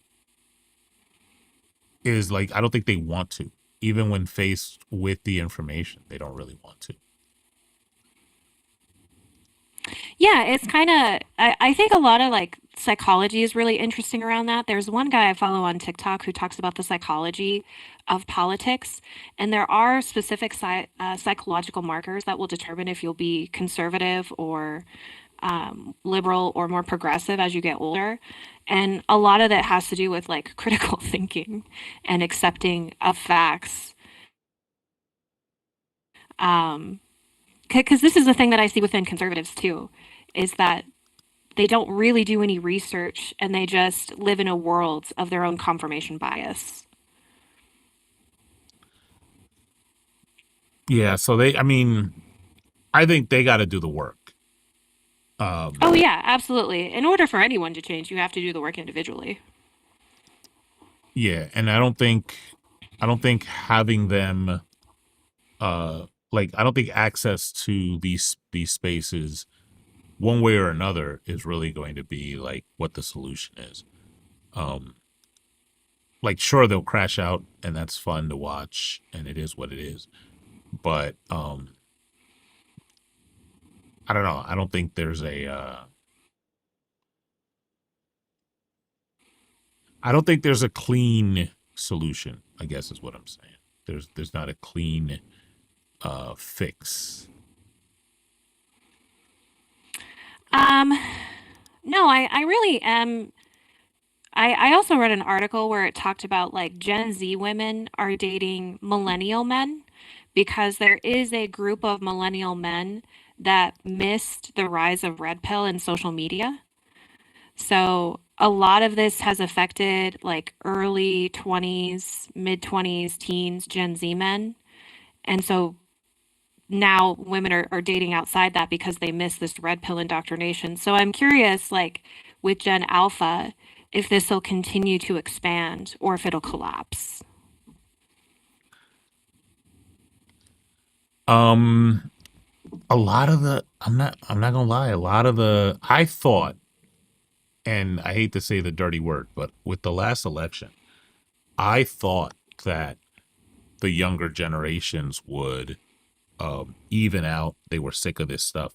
is like I don't think they want to. Even when faced with the information, they don't really want to. Yeah, it's kind of, I think a lot of like psychology is really interesting around that. There's one guy I follow on TikTok who talks about the psychology of politics, and there are specific psychological markers that will determine if you'll be conservative or liberal or more progressive as you get older. And a lot of that has to do with like critical thinking and accepting of facts. Um, because this is the thing that I see within conservatives too, is that they don't really do any research and they just live in a world of their own confirmation bias. Yeah, so I mean, I think they got to do the work. Oh, yeah, absolutely. In order for anyone to change, you have to do the work individually. Yeah, and I don't think having them like I don't think access to these spaces one way or another is really going to be like what the solution is. Um like sure they'll crash out and that's fun to watch and it is what it is. But I don't know. I don't think there's a I don't think there's a clean solution, I guess is what I'm saying. There's not a clean fix. Um, no, I really am. I also read an article where it talked about like Gen Z women are dating millennial men because there is a group of millennial men that missed the rise of red pill in social media. So a lot of this has affected like early 20s, mid 20s, teens, Gen Z men. And so now women are dating outside that because they miss this red pill indoctrination. So I'm curious, like with Gen Alpha, if this will continue to expand or if it'll collapse. Um a lot of the I'm not gonna lie, a lot of the I thought, and I hate to say the dirty word, but with the last election, I thought that the younger generations would even out. They were sick of this stuff.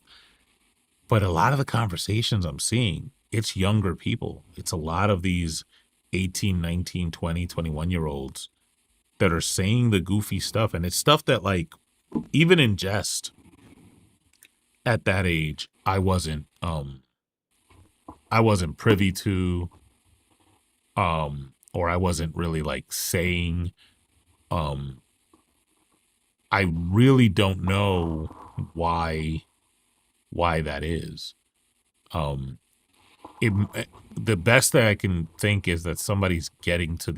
But a lot of the conversations I'm seeing, it's younger people. It's a lot of these 18, 19, 20, 21 year olds that are saying the goofy stuff. And it's stuff that, like, even in jest at that age, I wasn't privy to, or I wasn't really like saying. Um, I really don't know why that is. Um, the best that I can think is that somebody's getting to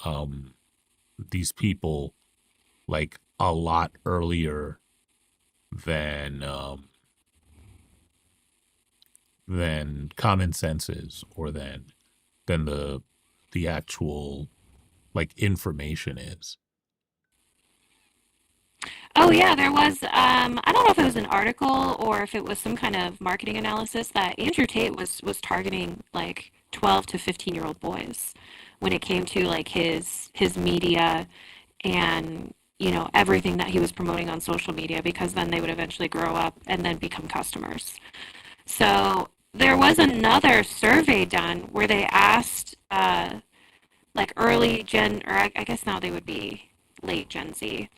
um these people like a lot earlier than than common sense is, or than the actual like information is. Oh yeah, there was I don't know if it was an article or if it was some kind of marketing analysis that Andrew Tate was targeting like 12 to 15-year-old boys when it came to like his media and everything that he was promoting on social media because then they would eventually grow up and then become customers. So there was another survey done where they asked like early Gen, or I guess now they would be late Gen Z.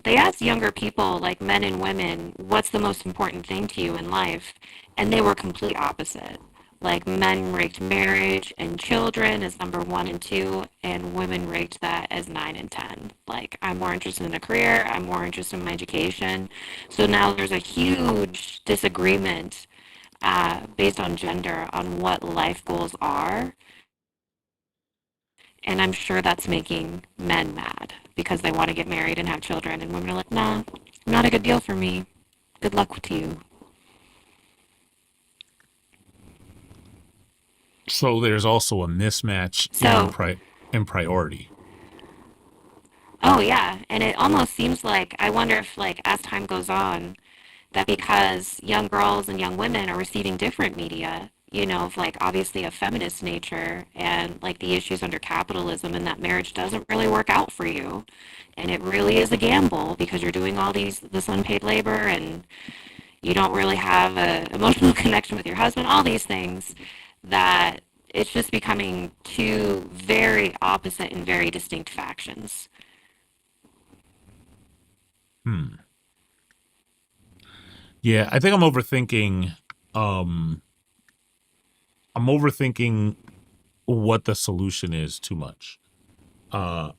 They asked younger people, like men and women, what's the most important thing to you in life? And they were complete opposite. Like men ranked marriage and children as number one and two, and women ranked that as nine and 10. Like, I'm more interested in a career, I'm more interested in my education. So now there's a huge disagreement based on gender on what life goals are. And I'm sure that's making men mad because they want to get married and have children. And women are like, nah, not a good deal for me. Good luck to you. So there's also a mismatch So, in priority. oh yeah. And it almost seems like, I wonder if, like, as time goes on, that because young girls and young women are receiving different media, you know, of like obviously a feminist nature and like the issues under capitalism, and that marriage doesn't really work out for you. And it really is a gamble because you're doing all this unpaid labor, and you don't really have a emotional connection with your husband, all these things, that it's just becoming two very opposite and very distinct factions. Hmm. Yeah, I think um I'm overthinking what the solution is too much. Uh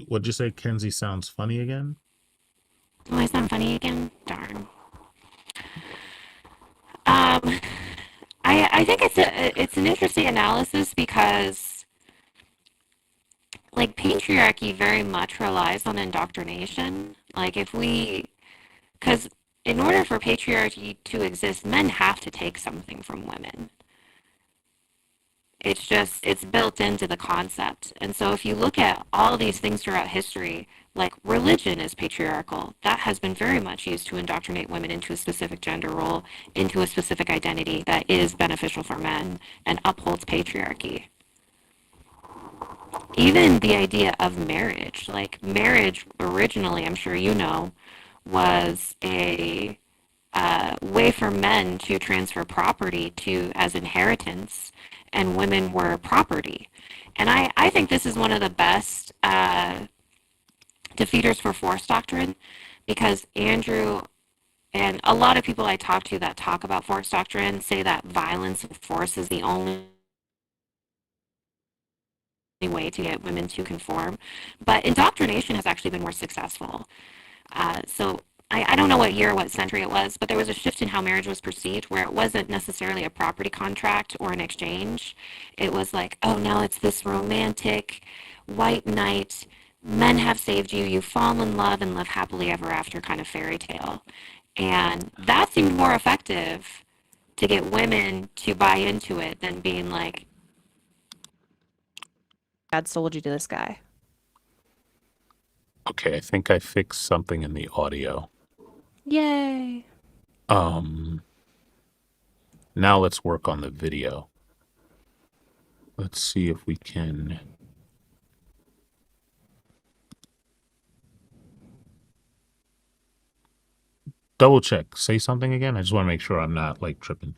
what'd you say? Kenzie sounds funny again? Oh, I sound funny again? Darn. Um, I think it's an interesting analysis because like patriarchy very much relies on indoctrination. Like if we, because in order for patriarchy to exist, men have to take something from women. It's just, it's built into the concept. And so if you look at all these things throughout history, like religion is patriarchal. That has been very much used to indoctrinate women into a specific gender role, into a specific identity that is beneficial for men and upholds patriarchy. Even the idea of marriage, like marriage originally, I'm sure you know, was a way for men to transfer property to as inheritance, and women were property. And I think this is one of the best defeaters for force doctrine, because Andrew and a lot of people I talk to that talk about force doctrine say that violence and force is the only way to get women to conform. But indoctrination has actually been more successful. So I don't know what year, what century it was, but there was a shift in how marriage was perceived where it wasn't necessarily a property contract or an exchange. It was like, oh, now it's this romantic white knight. Men have saved you. You fall in love and live happily ever after kind of fairy tale. And that seemed more effective to get women to buy into it than being like, Dad sold you to this guy. Okay, I think I fixed something in the audio. Yay. Um Now let's work on the video. Let's see if we can double check. Say something again. I just want to make sure I'm not like tripping.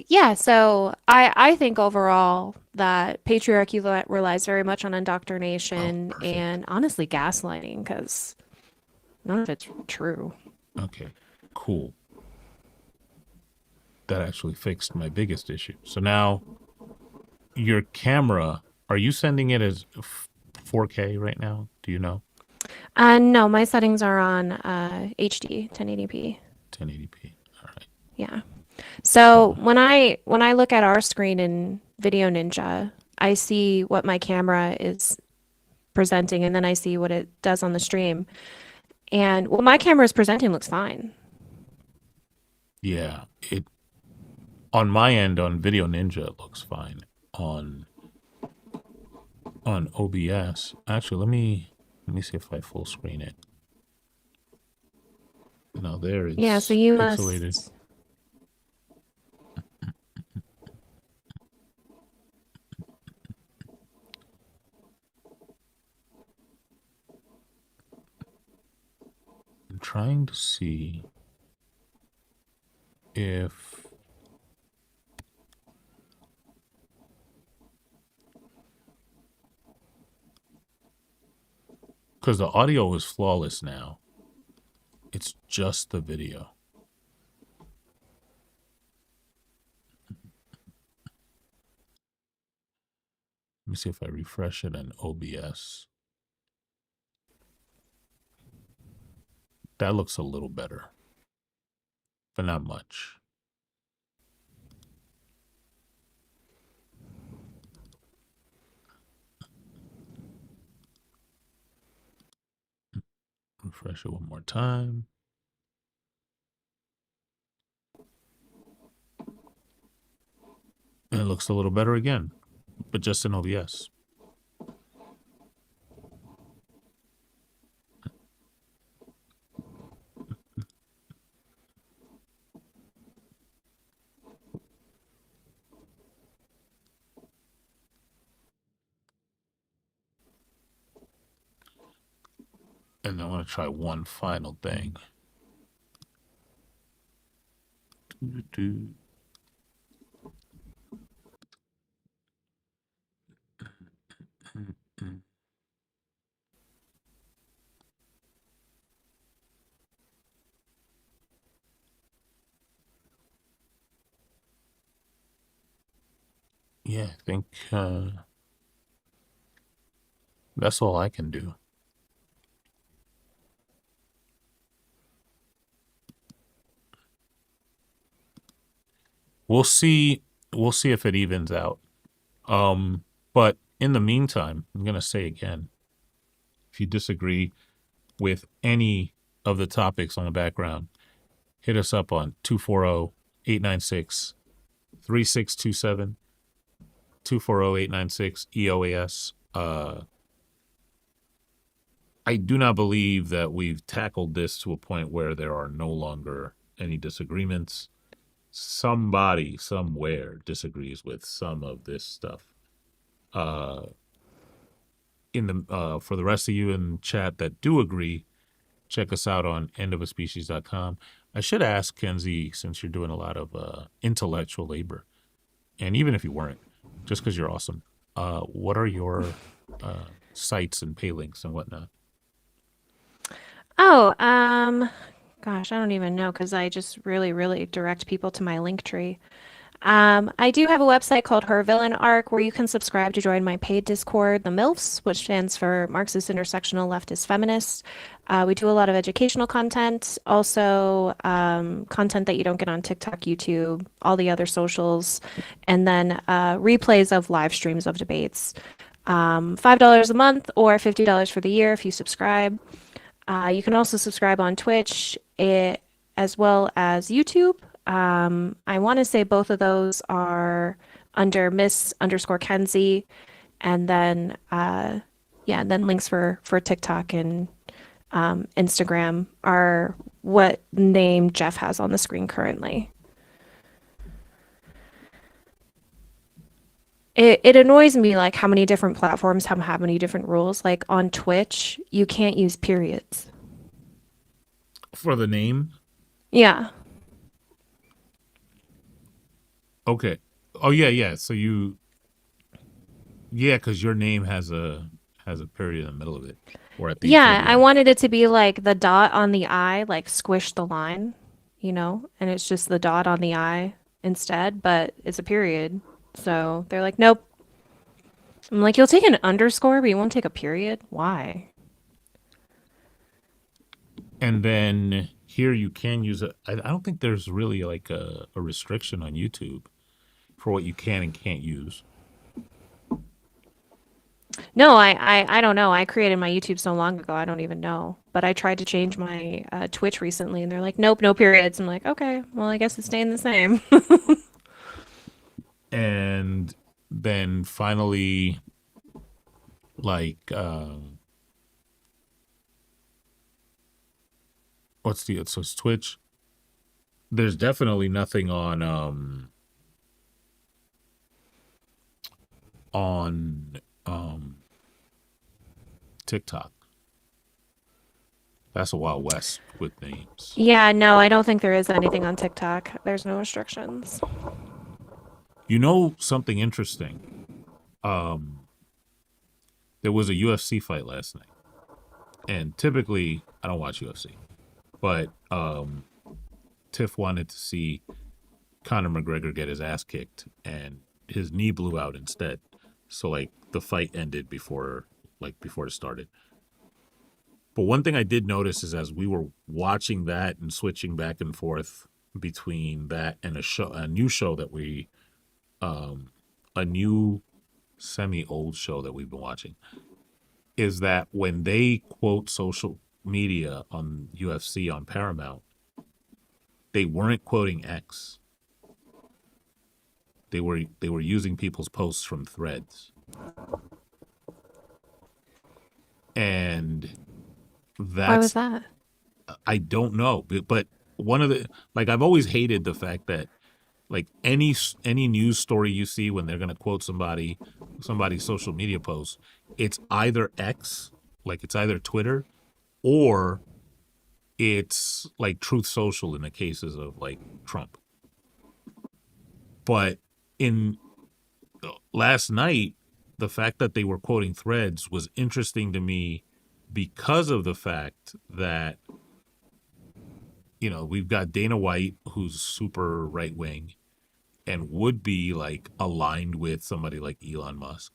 Yeah, so I think overall that patriarchy relies very much on Oh, indoctrination perfect. and honestly gaslighting because none of it's true. Okay, cool. That actually fixed my biggest issue. So now your camera, are you sending it as 4K right now? Do you know? No, my settings are on HD 1080p. 1080p. All right. Yeah. So Uh, when I look at our screen in Video Ninja, I see what my camera is presenting and then I see what it does on the stream. And what my camera is presenting looks fine. yeah, it on my end on Video Ninja it looks fine. On OBS, actually, let me see if I full screen it. No, there Yeah, so it's you pixelated. must. I'm trying to see if because the audio is flawless now. It's just the video. Let me see if I refresh it in OBS. That looks a little better, but not much. Refresh it one more time. And it looks a little better again, but just in OBS. And I want to try one final thing. Yeah, I think that's all I can do. We'll see. We'll see if it evens out. But in the meantime, I'm gonna say again, if you disagree with any of the topics on the background, hit us up on 240-896-3627, 240-896 EoaS. I do not believe that we've tackled this to a point where there are no longer any disagreements. Somebody somewhere disagrees with some of this stuff. In the For the rest of you in chat that do agree, check us out on endofaspecies.com. I should ask Kenzie, since you're doing a lot of intellectual labor, and even if you weren't, just because you're awesome, what are your sites and pay links and whatnot? Oh, gosh, I don't even know because I just really, really direct people to my link tree. I do have a website called Her Villain Arc where you can subscribe to join my paid Discord, the MILFs, which stands for Marxist Intersectional Leftist Feminists. We do a lot of educational content, also content that you don't get on TikTok, YouTube, all the other socials, and then replays of live streams of debates. $5 a month or $50 for the year if you subscribe. You can also subscribe on Twitch, as well as YouTube. I want to say both of those are under Miss_Kenzie, and then yeah, and then links for TikTok and Instagram are what name Jeff has on the screen currently. It annoys me like how many different platforms have how many different rules. Like on Twitch, you can't use periods. For the name? Yeah. Okay. Oh yeah. So because your name has a period in the middle of it, or at the Yeah, toward the I end. wanted it to be like the dot on the I, like squish the line, and it's just the dot on the I instead, but it's a period. So they're like, nope. I'm like, you'll take an underscore, but you won't take a period? Why? And then here you can use it. I don't think there's really like a restriction on YouTube for what you can and can't use. No, I don't know. I created my YouTube so long ago, I don't even know. But I tried to change my Twitch recently, and they're like, nope, no periods. I'm like, okay, well, I guess it's staying the same. And then finally, like, so it's Twitch. There's definitely nothing on TikTok. That's a Wild West with names. Yeah, no, I don't think there is anything on TikTok. There's no restrictions. You know something interesting? There was a UFC fight last night. And typically I don't watch UFC. But Tiff wanted to see Conor McGregor get his ass kicked, and his knee blew out instead. So like the fight ended before it started. But one thing I did notice is as we were watching that and switching back and forth between that and a new show that a new semi-old show that we've been watching, is that when they quote social media on UFC on Paramount, they weren't quoting X. They were using people's posts from Threads. And Why was that's that? I don't know, but one of the I've always hated the fact that like any news story you see when they're gonna quote somebody's social media post, it's either X, like it's either Twitter or it's like Truth Social in the cases of like Trump. But in last night, the fact that they were quoting Threads was interesting to me because of the fact that, you know, we've got Dana White, who's super right wing and would be like aligned with somebody like Elon Musk.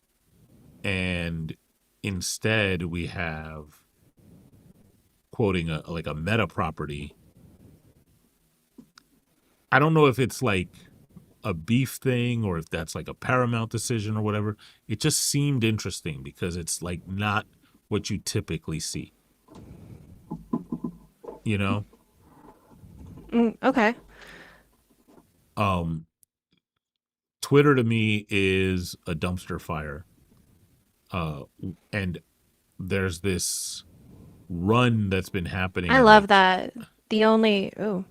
And instead, we have quoting a Meta property. I don't know if it's like a beef thing or if that's like a Paramount decision or whatever. It just seemed interesting because it's like not what you typically see. You know? Okay. Twitter to me is a dumpster fire. And there's this run that's been happening. I at, love like, that. The only oh,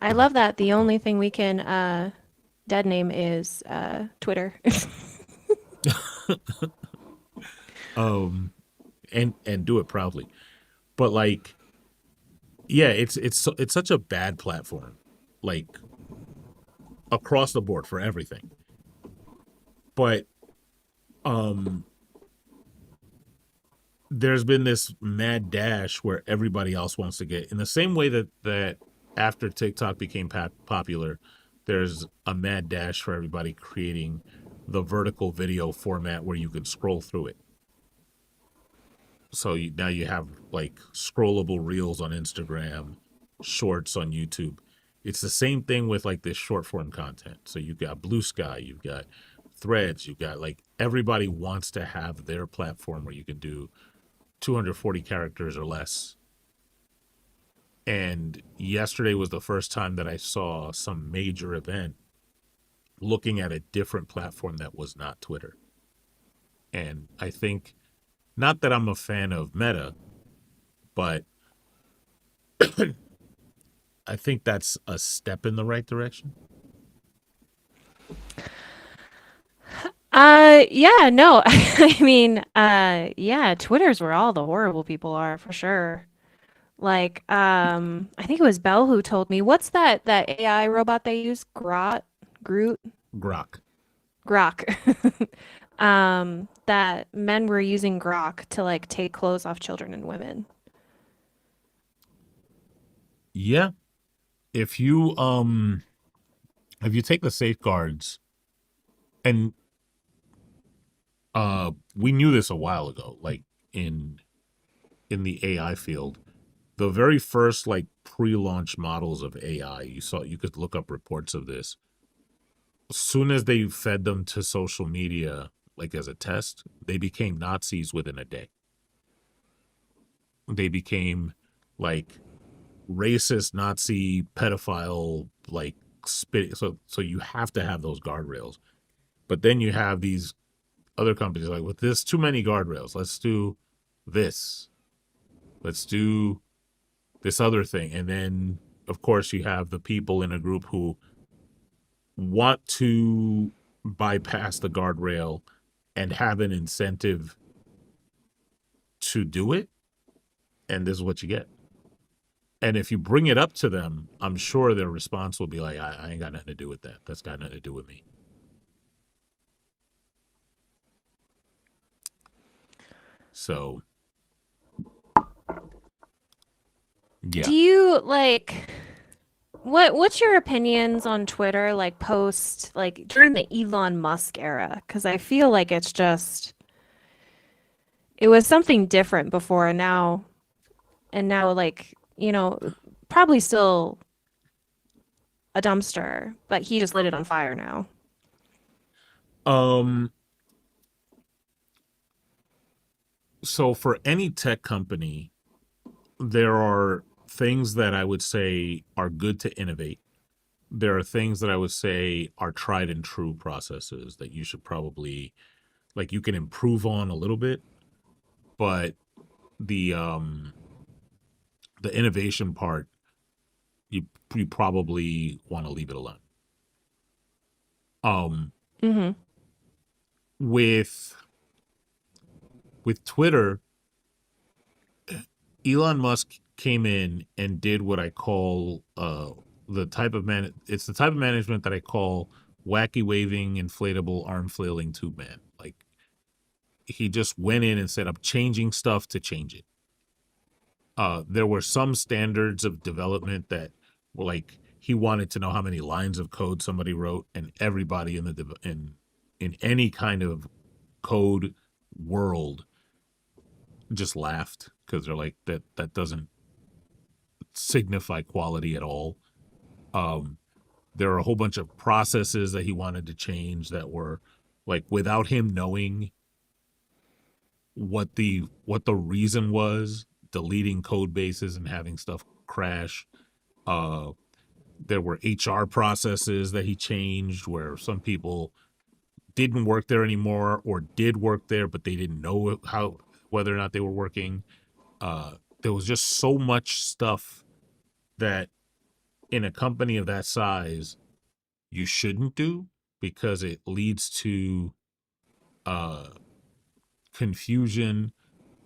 I love that the only thing we can dead name is Twitter. and do it proudly. But like, yeah, it's such a bad platform, like across the board for everything. But there's been this mad dash where everybody else wants to get in the same way that after TikTok became popular, there's a mad dash for everybody creating the vertical video format where you can scroll through it. So now you have like scrollable reels on Instagram, shorts on YouTube. It's the same thing with like this short form content. So you've got Blue Sky, you've got Threads, you've got like everybody wants to have their platform where you can do 240 characters or less. And yesterday was the first time that I saw some major event looking at a different platform that was not Twitter. And I think, not that I'm a fan of Meta, but I think that's a step in the right direction. Yeah, no. I mean, yeah, Twitter's where all the horrible people are for sure. Like, I think it was Belle who told me, what's that AI robot they use? Groot, Grok. Grok. That men were using Grok to like take clothes off children and women. Yeah. If you take the safeguards, and we knew this a while ago, like in the AI field, the very first like pre-launch models of AI, you could look up reports of this. As soon as they fed them to social media, like as a test, they became Nazis within a day. They became like racist, Nazi, pedophile, like spit. So you have to have those guardrails. But then you have these other companies like, with this too many guardrails, let's do this. Let's do this other thing. And then of course you have the people in a group who want to bypass the guardrail and have an incentive to do it. And this is what you get. And if you bring it up to them, I'm sure their response will be like, I ain't got nothing to do with that. That's got nothing to do with me. So, yeah. Do you like what's your opinions on Twitter like post like during the Elon Musk era? Because I feel like it's just it was something different before and now like, you know, probably still a dumpster, but he just lit it on fire now. So for any tech company, there are things that I would say are good to innovate. There are things that I would say are tried and true processes that you should probably, like, you can improve on a little bit, but the innovation part, you probably want to leave it alone. Mm-hmm. With Twitter, Elon Musk came in and did what I call the type of it's the type of management that I call wacky waving inflatable arm flailing tube man. Like he just went in and said, I'm changing stuff to change it. There were some standards of development that were like he wanted to know how many lines of code somebody wrote, and everybody in in any kind of code world just laughed because they're like that doesn't signify quality at all. Um, there are a whole bunch of processes that he wanted to change that were like without him knowing what the reason was, deleting code bases and having stuff crash. Uh, there were HR processes that he changed where some people didn't work there anymore or did work there, but they didn't know how whether or not they were working. There was just so much stuff that in a company of that size you shouldn't do because it leads to uh, confusion.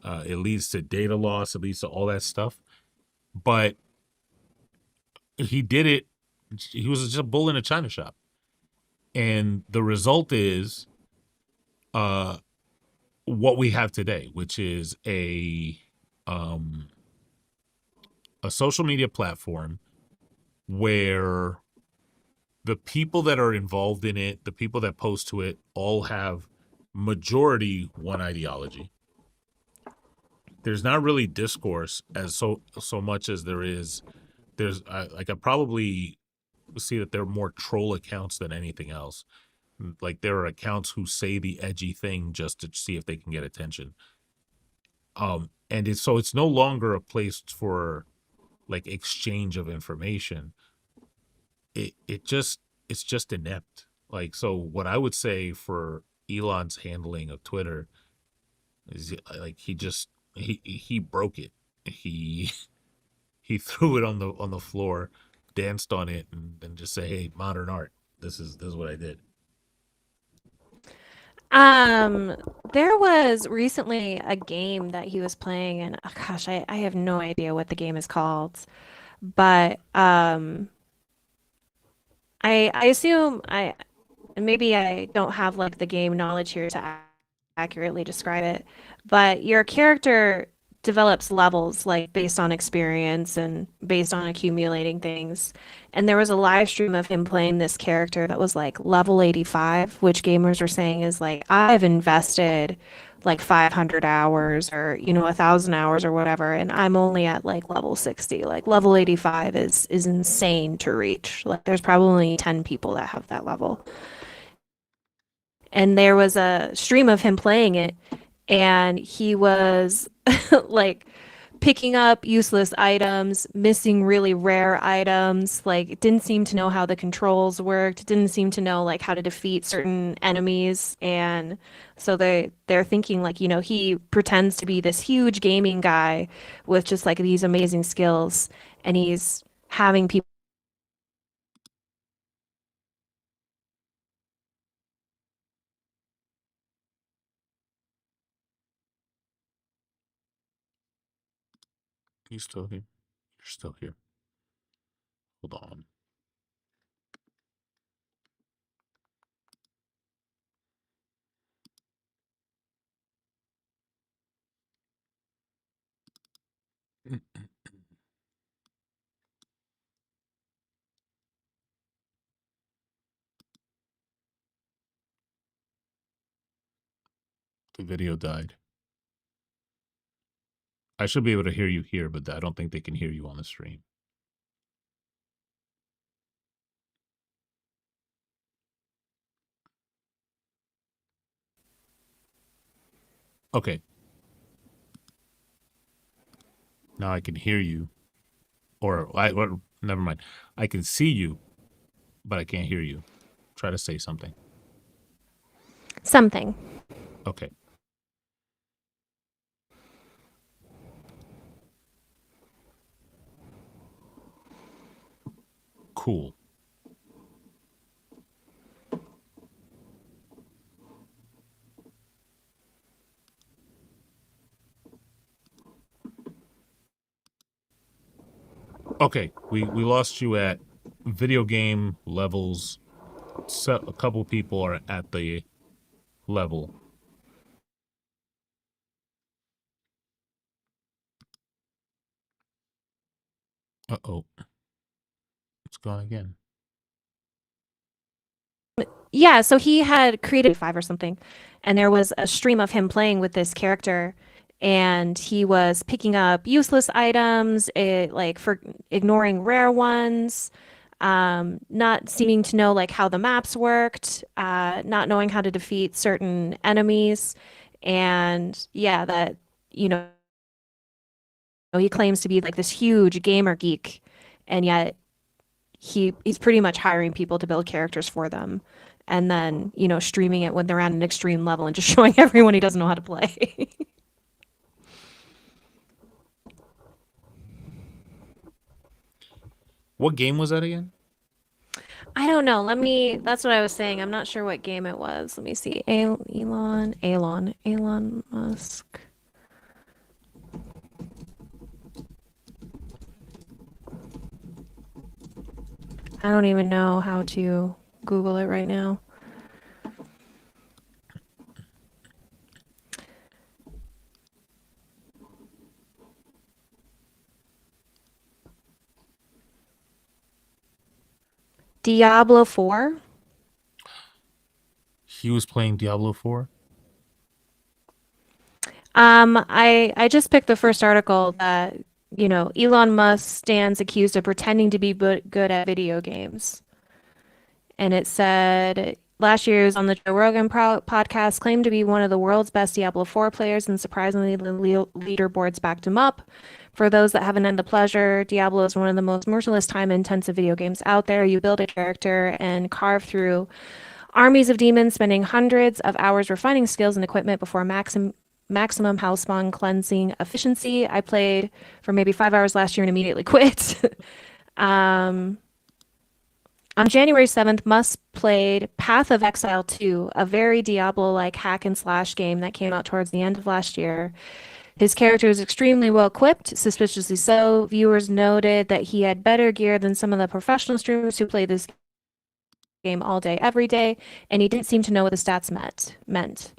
It leads to data loss. It leads to all that stuff. But he did it. He was just a bull in a china shop, and the result is uh, what we have today, which is um, a social media platform where the people that are involved in it, the people that post to it, all have majority one ideology. There's not really discourse as so much as there is. I probably see that there are more troll accounts than anything else. Like there are accounts who say the edgy thing just to see if they can get attention. And it's no longer a place for like exchange of information. It's just inept. Like so, what I would say for Elon's handling of Twitter is like he broke it. He he threw it on the floor, danced on it, and then just say, "Hey, modern art. This is what I did." Um, there was recently a game that he was playing, and oh gosh, I have no idea what the game is called, but I assume I maybe I don't have like the game knowledge here to accurately describe it, but your character develops levels like based on experience and based on accumulating things. And there was a live stream of him playing this character that was like level 85, which gamers were saying is like, I've invested like 500 hours or, 1,000 hours or whatever, and I'm only at like level 60. Like level 85 is insane to reach. Like there's probably 10 people that have that level. And there was a stream of him playing it, and he was like picking up useless items, missing really rare items, like didn't seem to know how the controls worked, didn't seem to know like how to defeat certain enemies. And so they're thinking like, he pretends to be this huge gaming guy with just like these amazing skills, and he's having people. You still here? You're still here. Hold on. The video died. I should be able to hear you here, but I don't think they can hear you on the stream. Okay. Now I can hear you. Or never mind. I can see you, but I can't hear you. Try to say something. Something. Okay. Cool. Okay, we lost you at video game levels. So a couple people are at the level. Uh-oh. It's gone again. Yeah, so he had created five or something, and there was a stream of him playing with this character, and he was picking up useless items, like for ignoring rare ones, not seeming to know like how the maps worked, not knowing how to defeat certain enemies, and yeah, that you know he claims to be like this huge gamer geek, and yet he's pretty much hiring people to build characters for them and then streaming it when they're at an extreme level and just showing everyone he doesn't know how to play. What game was that again? I don't know. That's what I was saying. I'm not sure what game it was. Let me see. Elon Musk. I don't even know how to Google it right now. Diablo 4. He was playing Diablo 4? I just picked the first article that, Elon Musk stands accused of pretending to be good at video games. And it said last year he was on the Joe Rogan podcast, claimed to be one of the world's best Diablo 4 players, and surprisingly, the leaderboards backed him up. For those that haven't had the pleasure, Diablo is one of the most merciless, time-intensive video games out there. You build a character and carve through armies of demons, spending hundreds of hours refining skills and equipment before maximum house spawn cleansing efficiency. I played for maybe 5 hours last year and immediately quit. um, on January 7th, Musk played Path of Exile 2, a very Diablo-like hack and slash game that came out towards the end of last year. His character is extremely well equipped, suspiciously so. Viewers noted that he had better gear than some of the professional streamers who play this game all day, every day, and he didn't seem to know what the stats meant.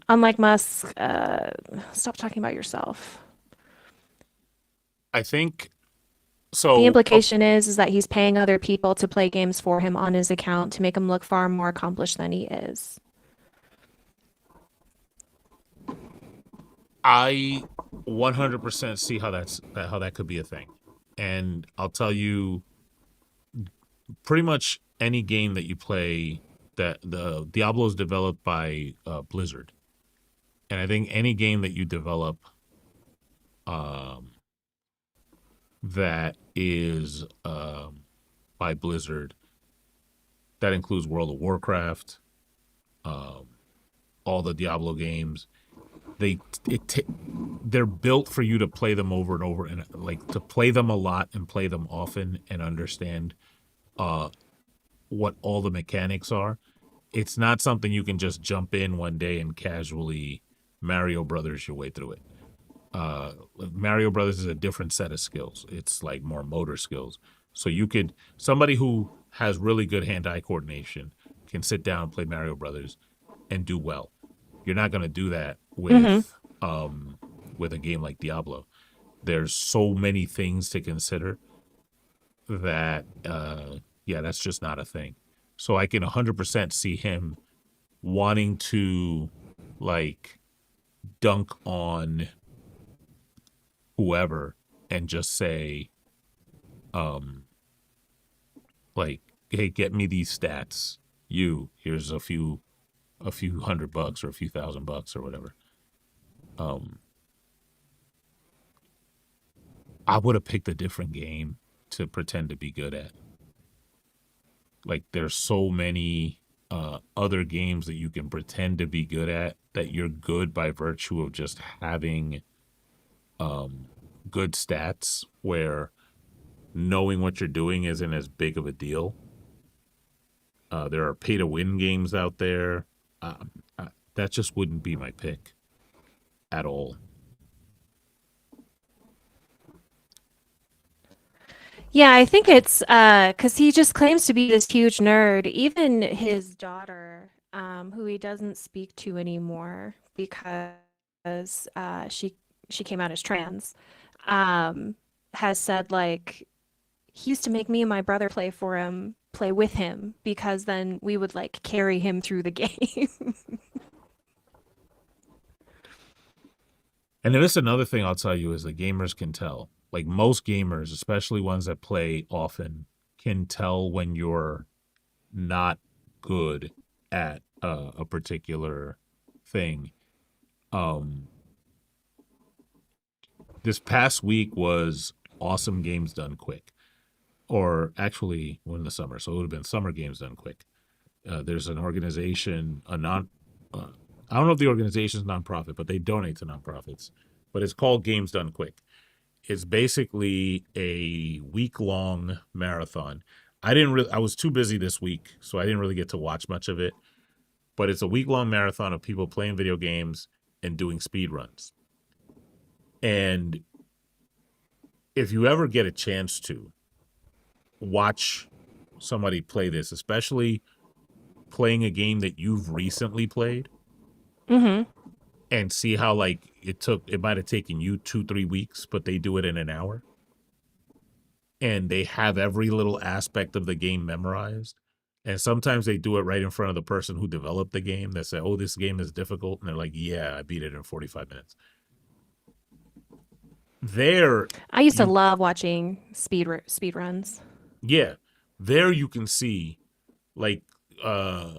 Unlike Musk, stop talking about yourself. I think The so. implication is that he's paying other people to play games for him on his account to make him look far more accomplished than he is. I 100% see how that could be a thing. And I'll tell you, pretty much any game that you play, that the Diablo is developed by Blizzard. And I think any game that you develop that is by Blizzard, that includes World of Warcraft, all the Diablo games. They're built for you to play them over and over, and like to play them a lot and play them often and understand what all the mechanics are. It's not something you can just jump in one day and casually Mario Brothers your way through it. Mario Brothers is a different set of skills. It's like more motor skills. So somebody who has really good hand-eye coordination can sit down and play Mario Brothers and do well. You're not going to do that with a game like Diablo. There's so many things to consider that that's just not a thing. So I can 100% see him wanting to like dunk on whoever and just say like, hey, get me these stats. Here's a few $100 or a few $1,000 or whatever. I would have picked a different game to pretend to be good at. Like, there's so many other games that you can pretend to be good at that you're good by virtue of just having good stats, where knowing what you're doing isn't as big of a deal. There are pay to win games out there. That just wouldn't be my pick at all. Yeah, I think it's because he just claims to be this huge nerd. Even his daughter, who he doesn't speak to anymore because she came out as trans, um, has said like he used to make me and my brother play with him because then we would like carry him through the game. And then this another thing I'll tell you is that gamers can tell. Like most gamers, especially ones that play often, can tell when you're not good at a particular thing. Um, this past week was awesome games done quick, or actually, we're in the summer, so it would have been summer games done quick. There's an organization, I don't know if the organization is nonprofit, but they donate to nonprofits. But it's called Games Done Quick. It's basically a week long marathon. I was too busy this week, so I didn't really get to watch much of it. But it's a week long marathon of people playing video games and doing speed runs. And if you ever get a chance to watch somebody play this, especially playing a game that you've recently played, hmm and see how like it might have taken you 2-3 weeks, but they do it in an hour, and they have every little aspect of the game memorized. And sometimes they do it right in front of the person who developed the game. They say, "Oh, this game is difficult," and they're like, "Yeah, I beat it in 45 minutes." There, I used to you love watching speed runs. yeah, there you can see like uh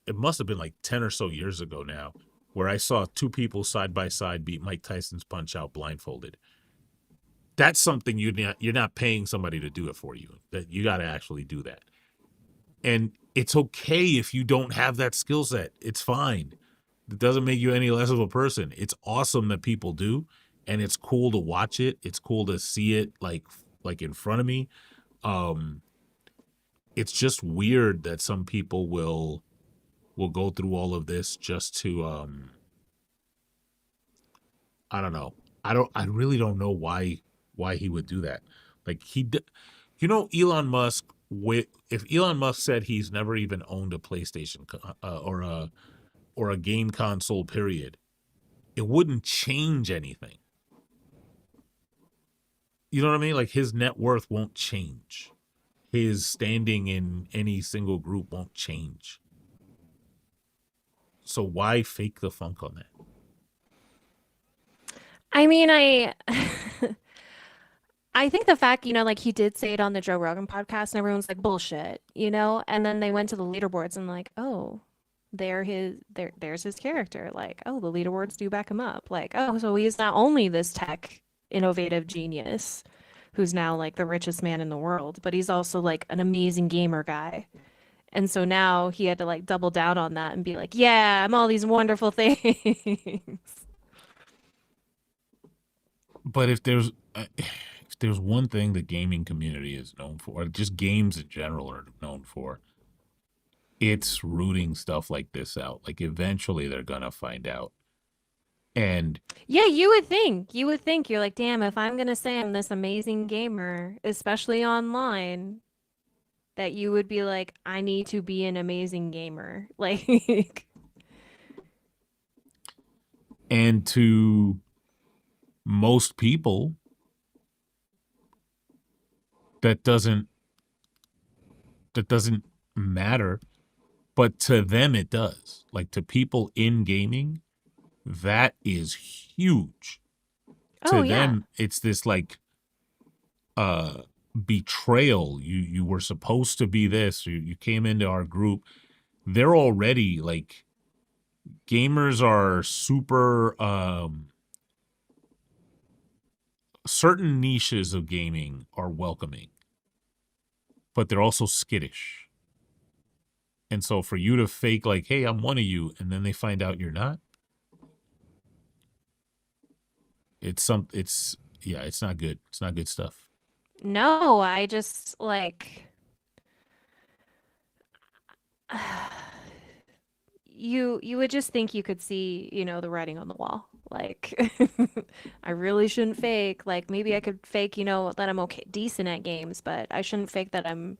it must have been like 10 or so years ago now, where I saw two people side by side beat Mike Tyson's Punch Out blindfolded. That's something you're not paying somebody to do it for you. That you got to actually do that. And it's okay if you don't have that skill set. It's fine. It doesn't make you any less of a person. It's awesome that people do, and it's cool to watch it. It's cool to see it like in front of me. Um it's just weird that some people will go through all of this just to I don't know. I really don't know why he would do that. Like Elon Musk, if Elon Musk said he's never even owned a PlayStation or a game console period, it wouldn't change anything. You know what I mean? Like his net worth won't change. His standing in any single group won't change. So why fake the funk on that? I mean, I think the fact, like he did say it on the Joe Rogan podcast and everyone's like bullshit. And then they went to the leaderboards and like, oh, there's his character. Like, oh, the leaderboards do back him up. Like, oh, so he's not only this tech innovative genius who's now like the richest man in the world, but he's also like an amazing gamer guy. And so now he had to like double down on that and be like, yeah, I'm all these wonderful things. But if there's one thing the gaming community is known for, or just games in general are known for, it's rooting stuff like this out. Like eventually they're gonna find out. And Yeah, you would think. You would think you're like, damn, if I'm gonna say I'm this amazing gamer, especially online, that you would be like, I need to be an amazing gamer. Like, and to most people, that doesn't that doesn't matter, but to them it does. Like to people in gaming, that is huge. oh To yeah. them, it's this like uh betrayal. You were supposed to be this. You came into our group. They're already like gamers are super certain niches of gaming are welcoming, but they're also skittish. And so for you to fake like, hey, I'm one of you, and then they find out you're not, it's yeah, it's not good. It's not good stuff. No, I just like you would just think you could see, the writing on the wall. Like, I really shouldn't fake. Like, maybe I could fake, that I'm okay, decent at games, but I shouldn't fake that I'm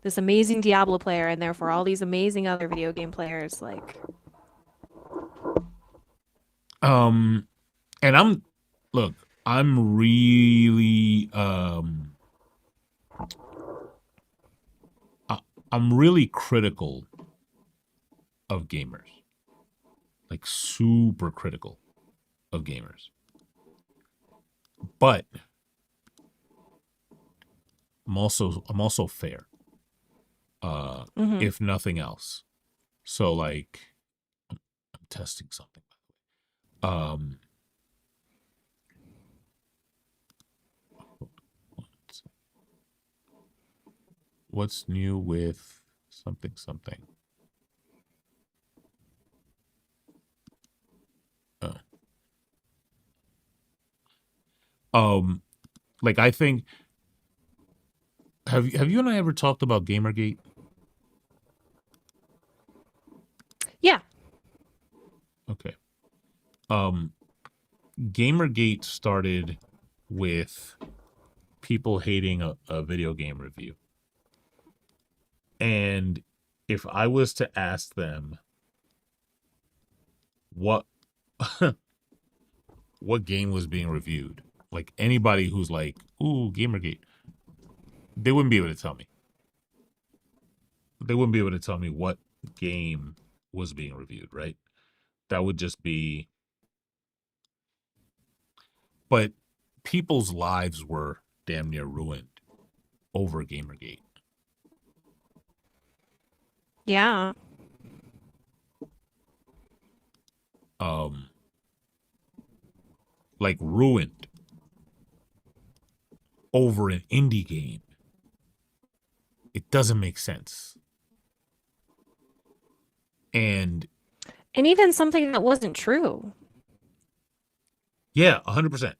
this amazing Diablo player and therefore all these amazing other video game players. Like, Um, and look, I'm really, I'm really critical of gamers, like super critical of gamers. But I'm also fair, mhm. if nothing else. So like, I'm testing something. Um, what's new with something? Oh. Like I think have you and I ever talked about Gamergate? Yeah. Okay. Um, Gamergate started with people hating a video game review. And if I was to ask them what what game was being reviewed, like anybody who's like, "Ooh, Gamergate," they wouldn't be able to tell me. They wouldn't be able to tell me what game was being reviewed, right? That would just be, but people's lives were damn near ruined over Gamergate. Yeah. Um, like ruined over an indie game. It doesn't make sense. And And even something that wasn't true. yeah, 100%.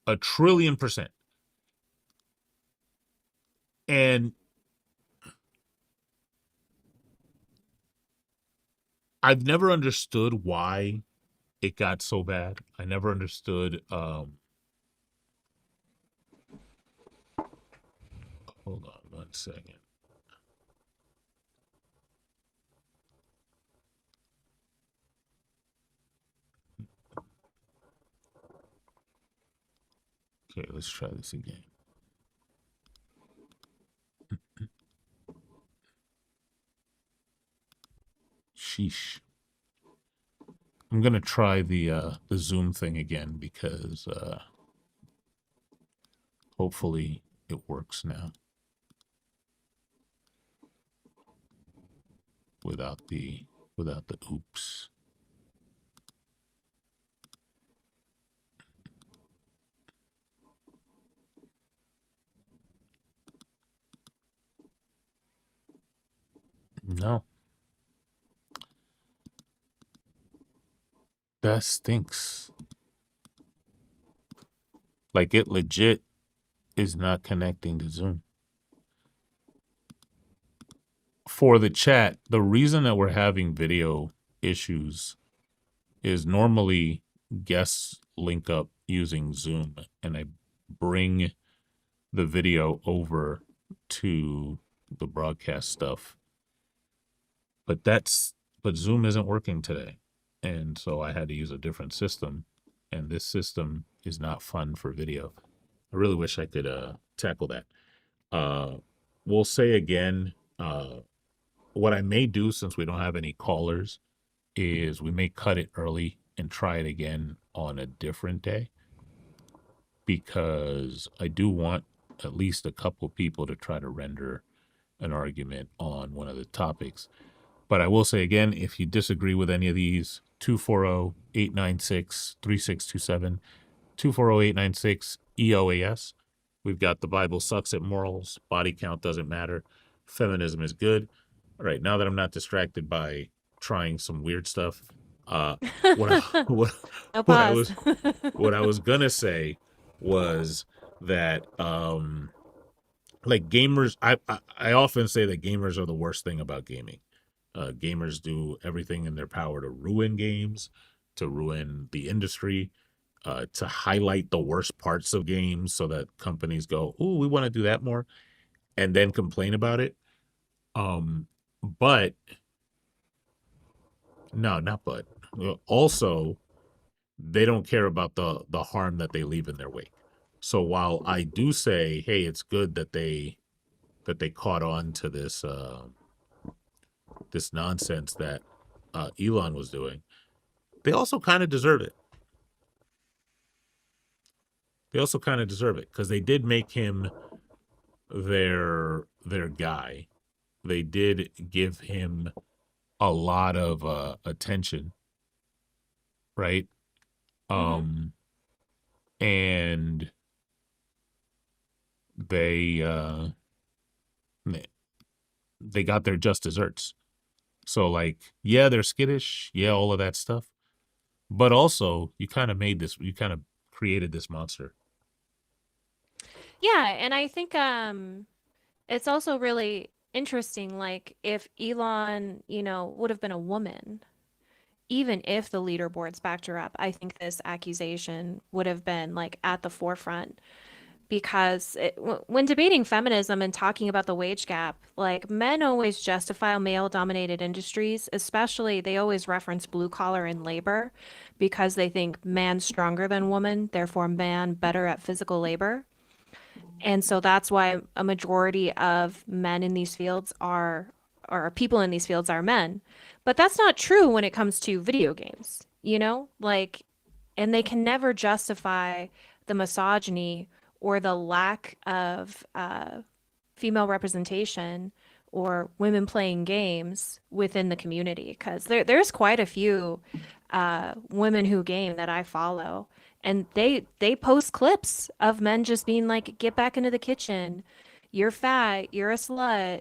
A trillion percent. And I've never understood why it got so bad. I never understood hold on 1 second. Okay, let's try this again. Sheesh. I'm gonna try the Zoom thing again because hopefully it works now without the oops. No, that stinks. Like it legit is not connecting to Zoom. For the chat, the reason that we're having video issues is normally guests link up using Zoom and I bring the video over to the broadcast stuff. But Zoom isn't working today. And so I had to use a different system. And this system is not fun for video. I really wish I could tackle that. We'll say again, what I may do since we don't have any callers is we may cut it early and try it again on a different day because I do want at least a couple people to try to render an argument on one of the topics. But I will say again, if you disagree with any of these, 240-896-3627, 240-896 EoaS. We've got the Bible sucks at morals, body count doesn't matter, feminism is good. All right, now that I'm not distracted by trying some weird stuff, what I, what, No what I pause. was gonna say was that like gamers, I often say that gamers are the worst thing about gaming. Gamers do everything in their power to ruin games, to ruin the industry, to highlight the worst parts of games so that companies go, "Ooh, we want to do that more," and then complain about it. But no, not but. Also, they don't care about the harm that they leave in their wake. So while I do say, hey, it's good that they caught on to this this nonsense that Elon was doing, they also kind of deserve it. They also kind of deserve it because they did make him their guy. They did give him a lot of attention, right? Mm-hmm. And they they got their just desserts. So like, yeah, they're skittish, yeah, all of that stuff. But also, you kind of created this monster. Yeah, and I think it's also really interesting, like if Elon, would have been a woman, even if the leaderboards backed her up, I think this accusation would have been like at the forefront because when debating feminism and talking about the wage gap, like men always justify male-dominated industries, especially they always reference blue collar and labor because they think man stronger than woman, therefore man better at physical labor. And so that's why a majority of men in these fields are, or people in these fields are men. But that's not true when it comes to video games, Like, and they can never justify the misogyny or the lack of female representation or women playing games within the community because there's quite a few women who game that I follow, and they post clips of men just being like, "Get back into the kitchen. You're fat. You're a slut."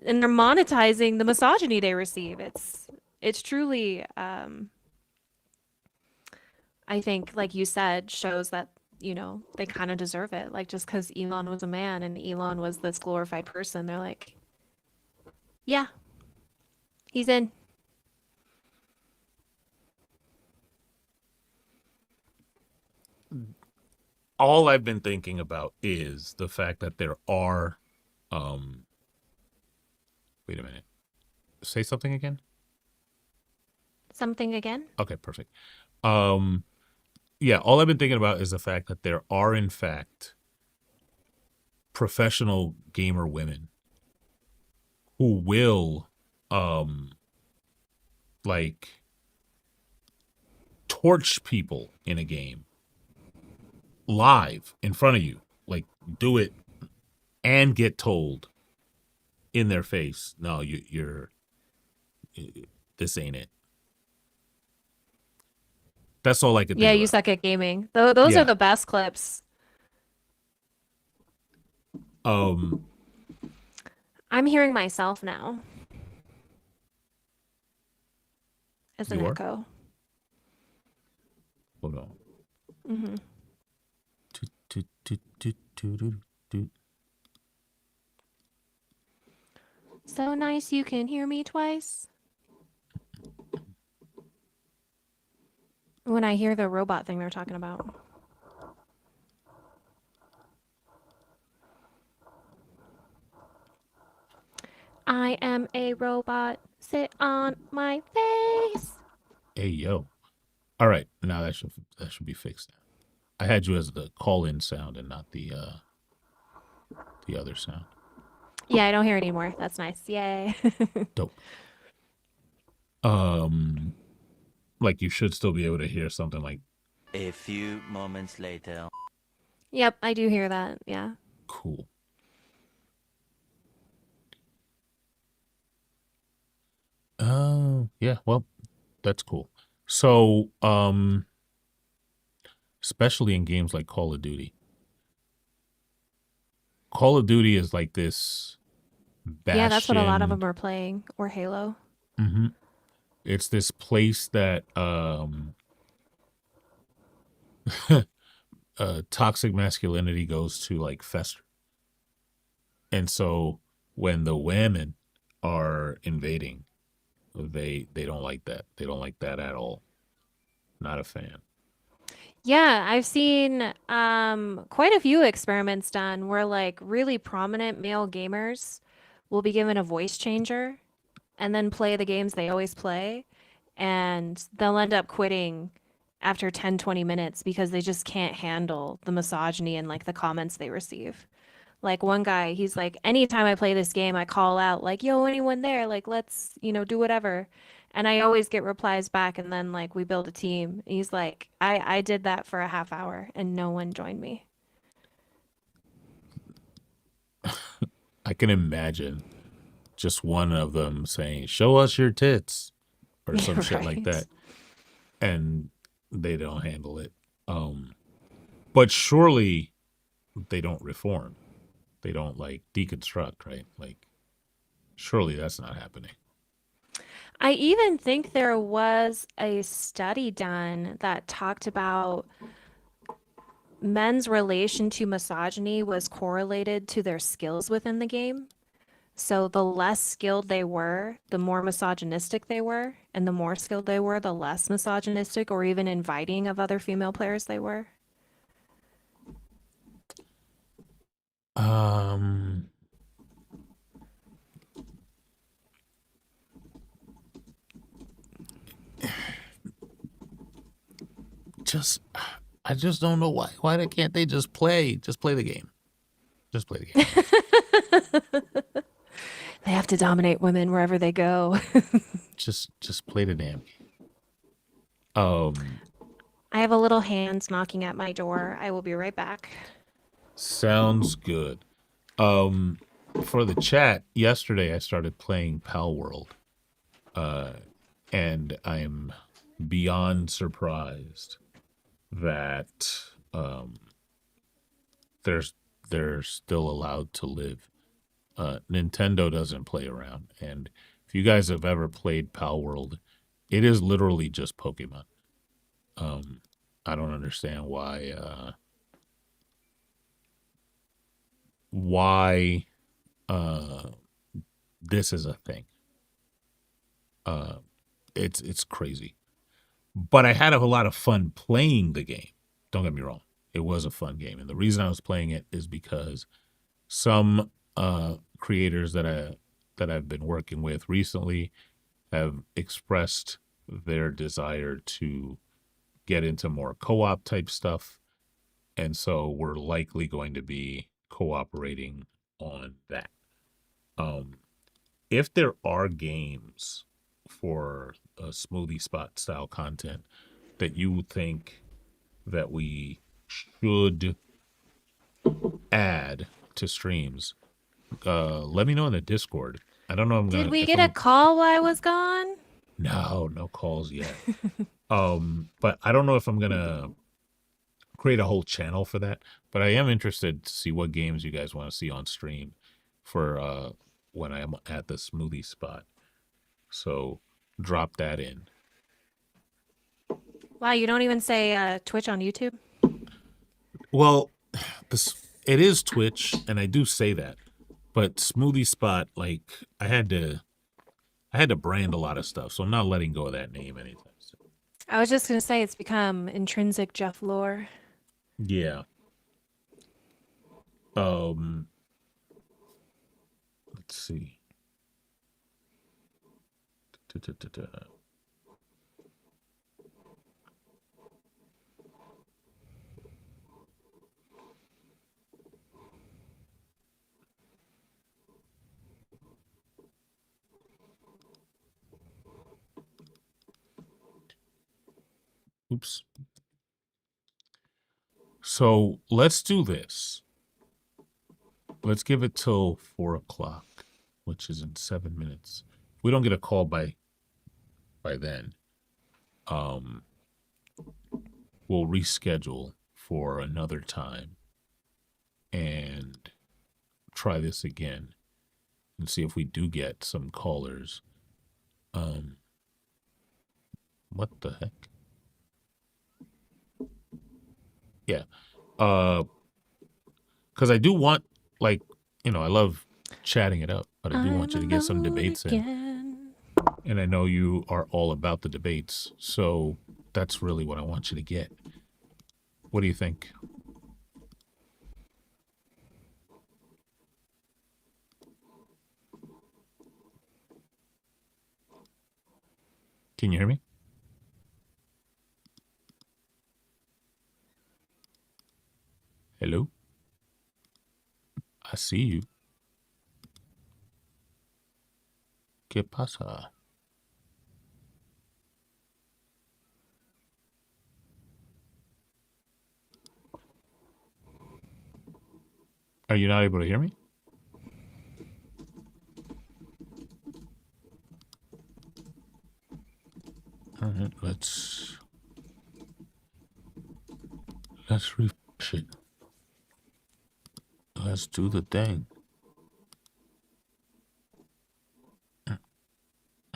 And they're monetizing the misogyny they receive. It's truly, I think, like you said, shows that, they kind of deserve it. Like just because Elon was a man and Elon was this glorified person, they're like, yeah, he's in. All I've been thinking about is the fact that there are wait a minute. Say something again? Something again? Okay, perfect. Um yeah, all I've been thinking about is the fact that there are in fact professional gamer women who will um like torch people in a game live in front of you, like do it and get told in their face, no, you're this ain't it. That's all I could Yeah, think you about. suck at gaming. Those are Yeah. the best clips. Um I'm hearing myself now as an you are? echo. Hold on. Hmm. Toot, toot, toot, toot, toot, toot, toot. So nice you can hear me twice. When I hear the robot thing they're talking about. I am a robot. Sit on my face. Hey yo. All right. Now that should be fixed now. I had you as the call in sound and not the other sound. Yeah, I don't hear it anymore. That's nice. Yay. Dope. Like you should still be able to hear something like A few moments later. Yep, I do hear that. Yeah. cool. Oh, yeah, well, that's cool. So, especially in games like Call of Duty. Call of Duty is like this Yeah, that's what a lot of bastion. them are playing. Or Halo. Hmm. It's this place that toxic masculinity goes to like fester. And so when the women are invading. They don't like that. They don't like that at all. Not a fan. Yeah, I've seen quite a few experiments done where like really prominent male gamers will be given a voice changer and then play the games they always play, and they'll end up quitting after 10, 20 minutes because they just can't handle the misogyny and like the comments they receive. Like one guy, he's like, anytime I play this game, I call out like, "Yo, anyone there? Like, let's, do whatever." And I always get replies back, and then like we build a team. He's like, I did that for a half hour and no one joined me. I can imagine just one of them saying, "Show us your tits," or some shit like Right. that, and they don't handle it. But surely they don't reform. They don't like deconstruct, right? Like, surely that's not happening. I even think there was a study done that talked about men's relation to misogyny was correlated to their skills within the game. So the less skilled they were, the more misogynistic they were, and the more skilled they were, the less misogynistic or even inviting of other female players they were. Um, just I just don't know why. Can't they just play? Just play the game. Just play the game. They have to dominate women wherever they go. just play the damn game. I have a little hand knocking at my door. I will be right back. Sounds good. For the chat, yesterday I started playing Pal World. And I'm beyond surprised that they're still allowed to live. Nintendo doesn't play around, and if you guys have ever played Pal World, it is literally just Pokemon. I don't understand why this is a thing. It's crazy. But I had a lot of fun playing the game. Don't get me wrong. It was a fun game. And the reason I was playing it is because some creators that I've been working with recently have expressed their desire to get into more co-op type stuff. And so we're likely going to be cooperating on that. If there are games for smoothie spot style content that you think that we should add to streams, let me know in the Discord. I don't know. Did we get a call while I was gone? No calls yet. But I don't know if I'm gonna create a whole channel for that. But I am interested to see what games you guys want to see on stream for when I'm at the smoothie spot. So drop that in. Wow, you don't even say Twitch on YouTube? Well, it is Twitch, and I do say that, but Smoothie Spot, like I had to brand a lot of stuff, so I'm not letting go of that name anytime soon. I was just gonna say it's become intrinsic Jeff lore. Yeah. Let's see. Oops. So let's do this. Let's give it till 4:00, which is in 7 minutes. If we don't get a call by then, we'll reschedule for another time and try this again and see if we do get some callers. What the heck? Yeah. Because I do want, like, I love chatting it up, but I do want you to get some debates in. And I know you are all about the debates, so that's really what I want you to get. What do you think? Can you hear me? Hello? I see you. ¿Qué pasa? Are you not able to hear me? All right, let's refresh it. Let's do the thing. How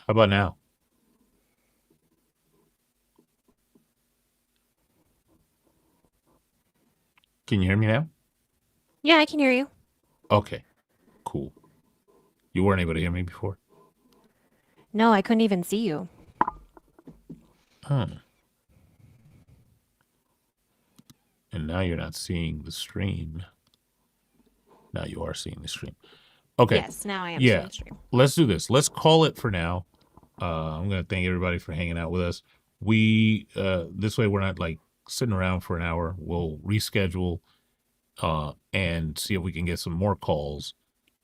about now? Can you hear me now? Yeah, I can hear you. Okay, cool. You weren't able to hear me before? No, I couldn't even see you. Huh. And now you're not seeing the stream. Now you are seeing the stream. Okay. Yes, now I am seeing the stream. Let's do this. Let's call it for now. I'm going to thank everybody for hanging out with us. We, this way we're not like sitting around for an hour. We'll reschedule and see if we can get some more calls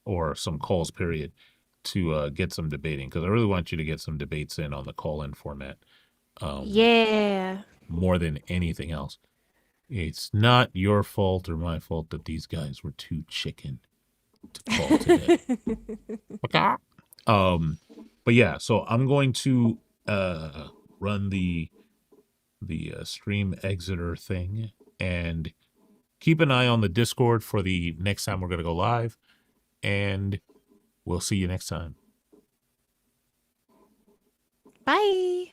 or some calls period to get some debating, because I really want you to get some debates in on the call-in format. Yeah. More than anything else. It's not your fault or my fault that these guys were too chicken to call today. Okay. But yeah, so I'm going to run the stream exiter thing, and keep an eye on the Discord for the next time we're going to go live, and we'll see you next time. Bye.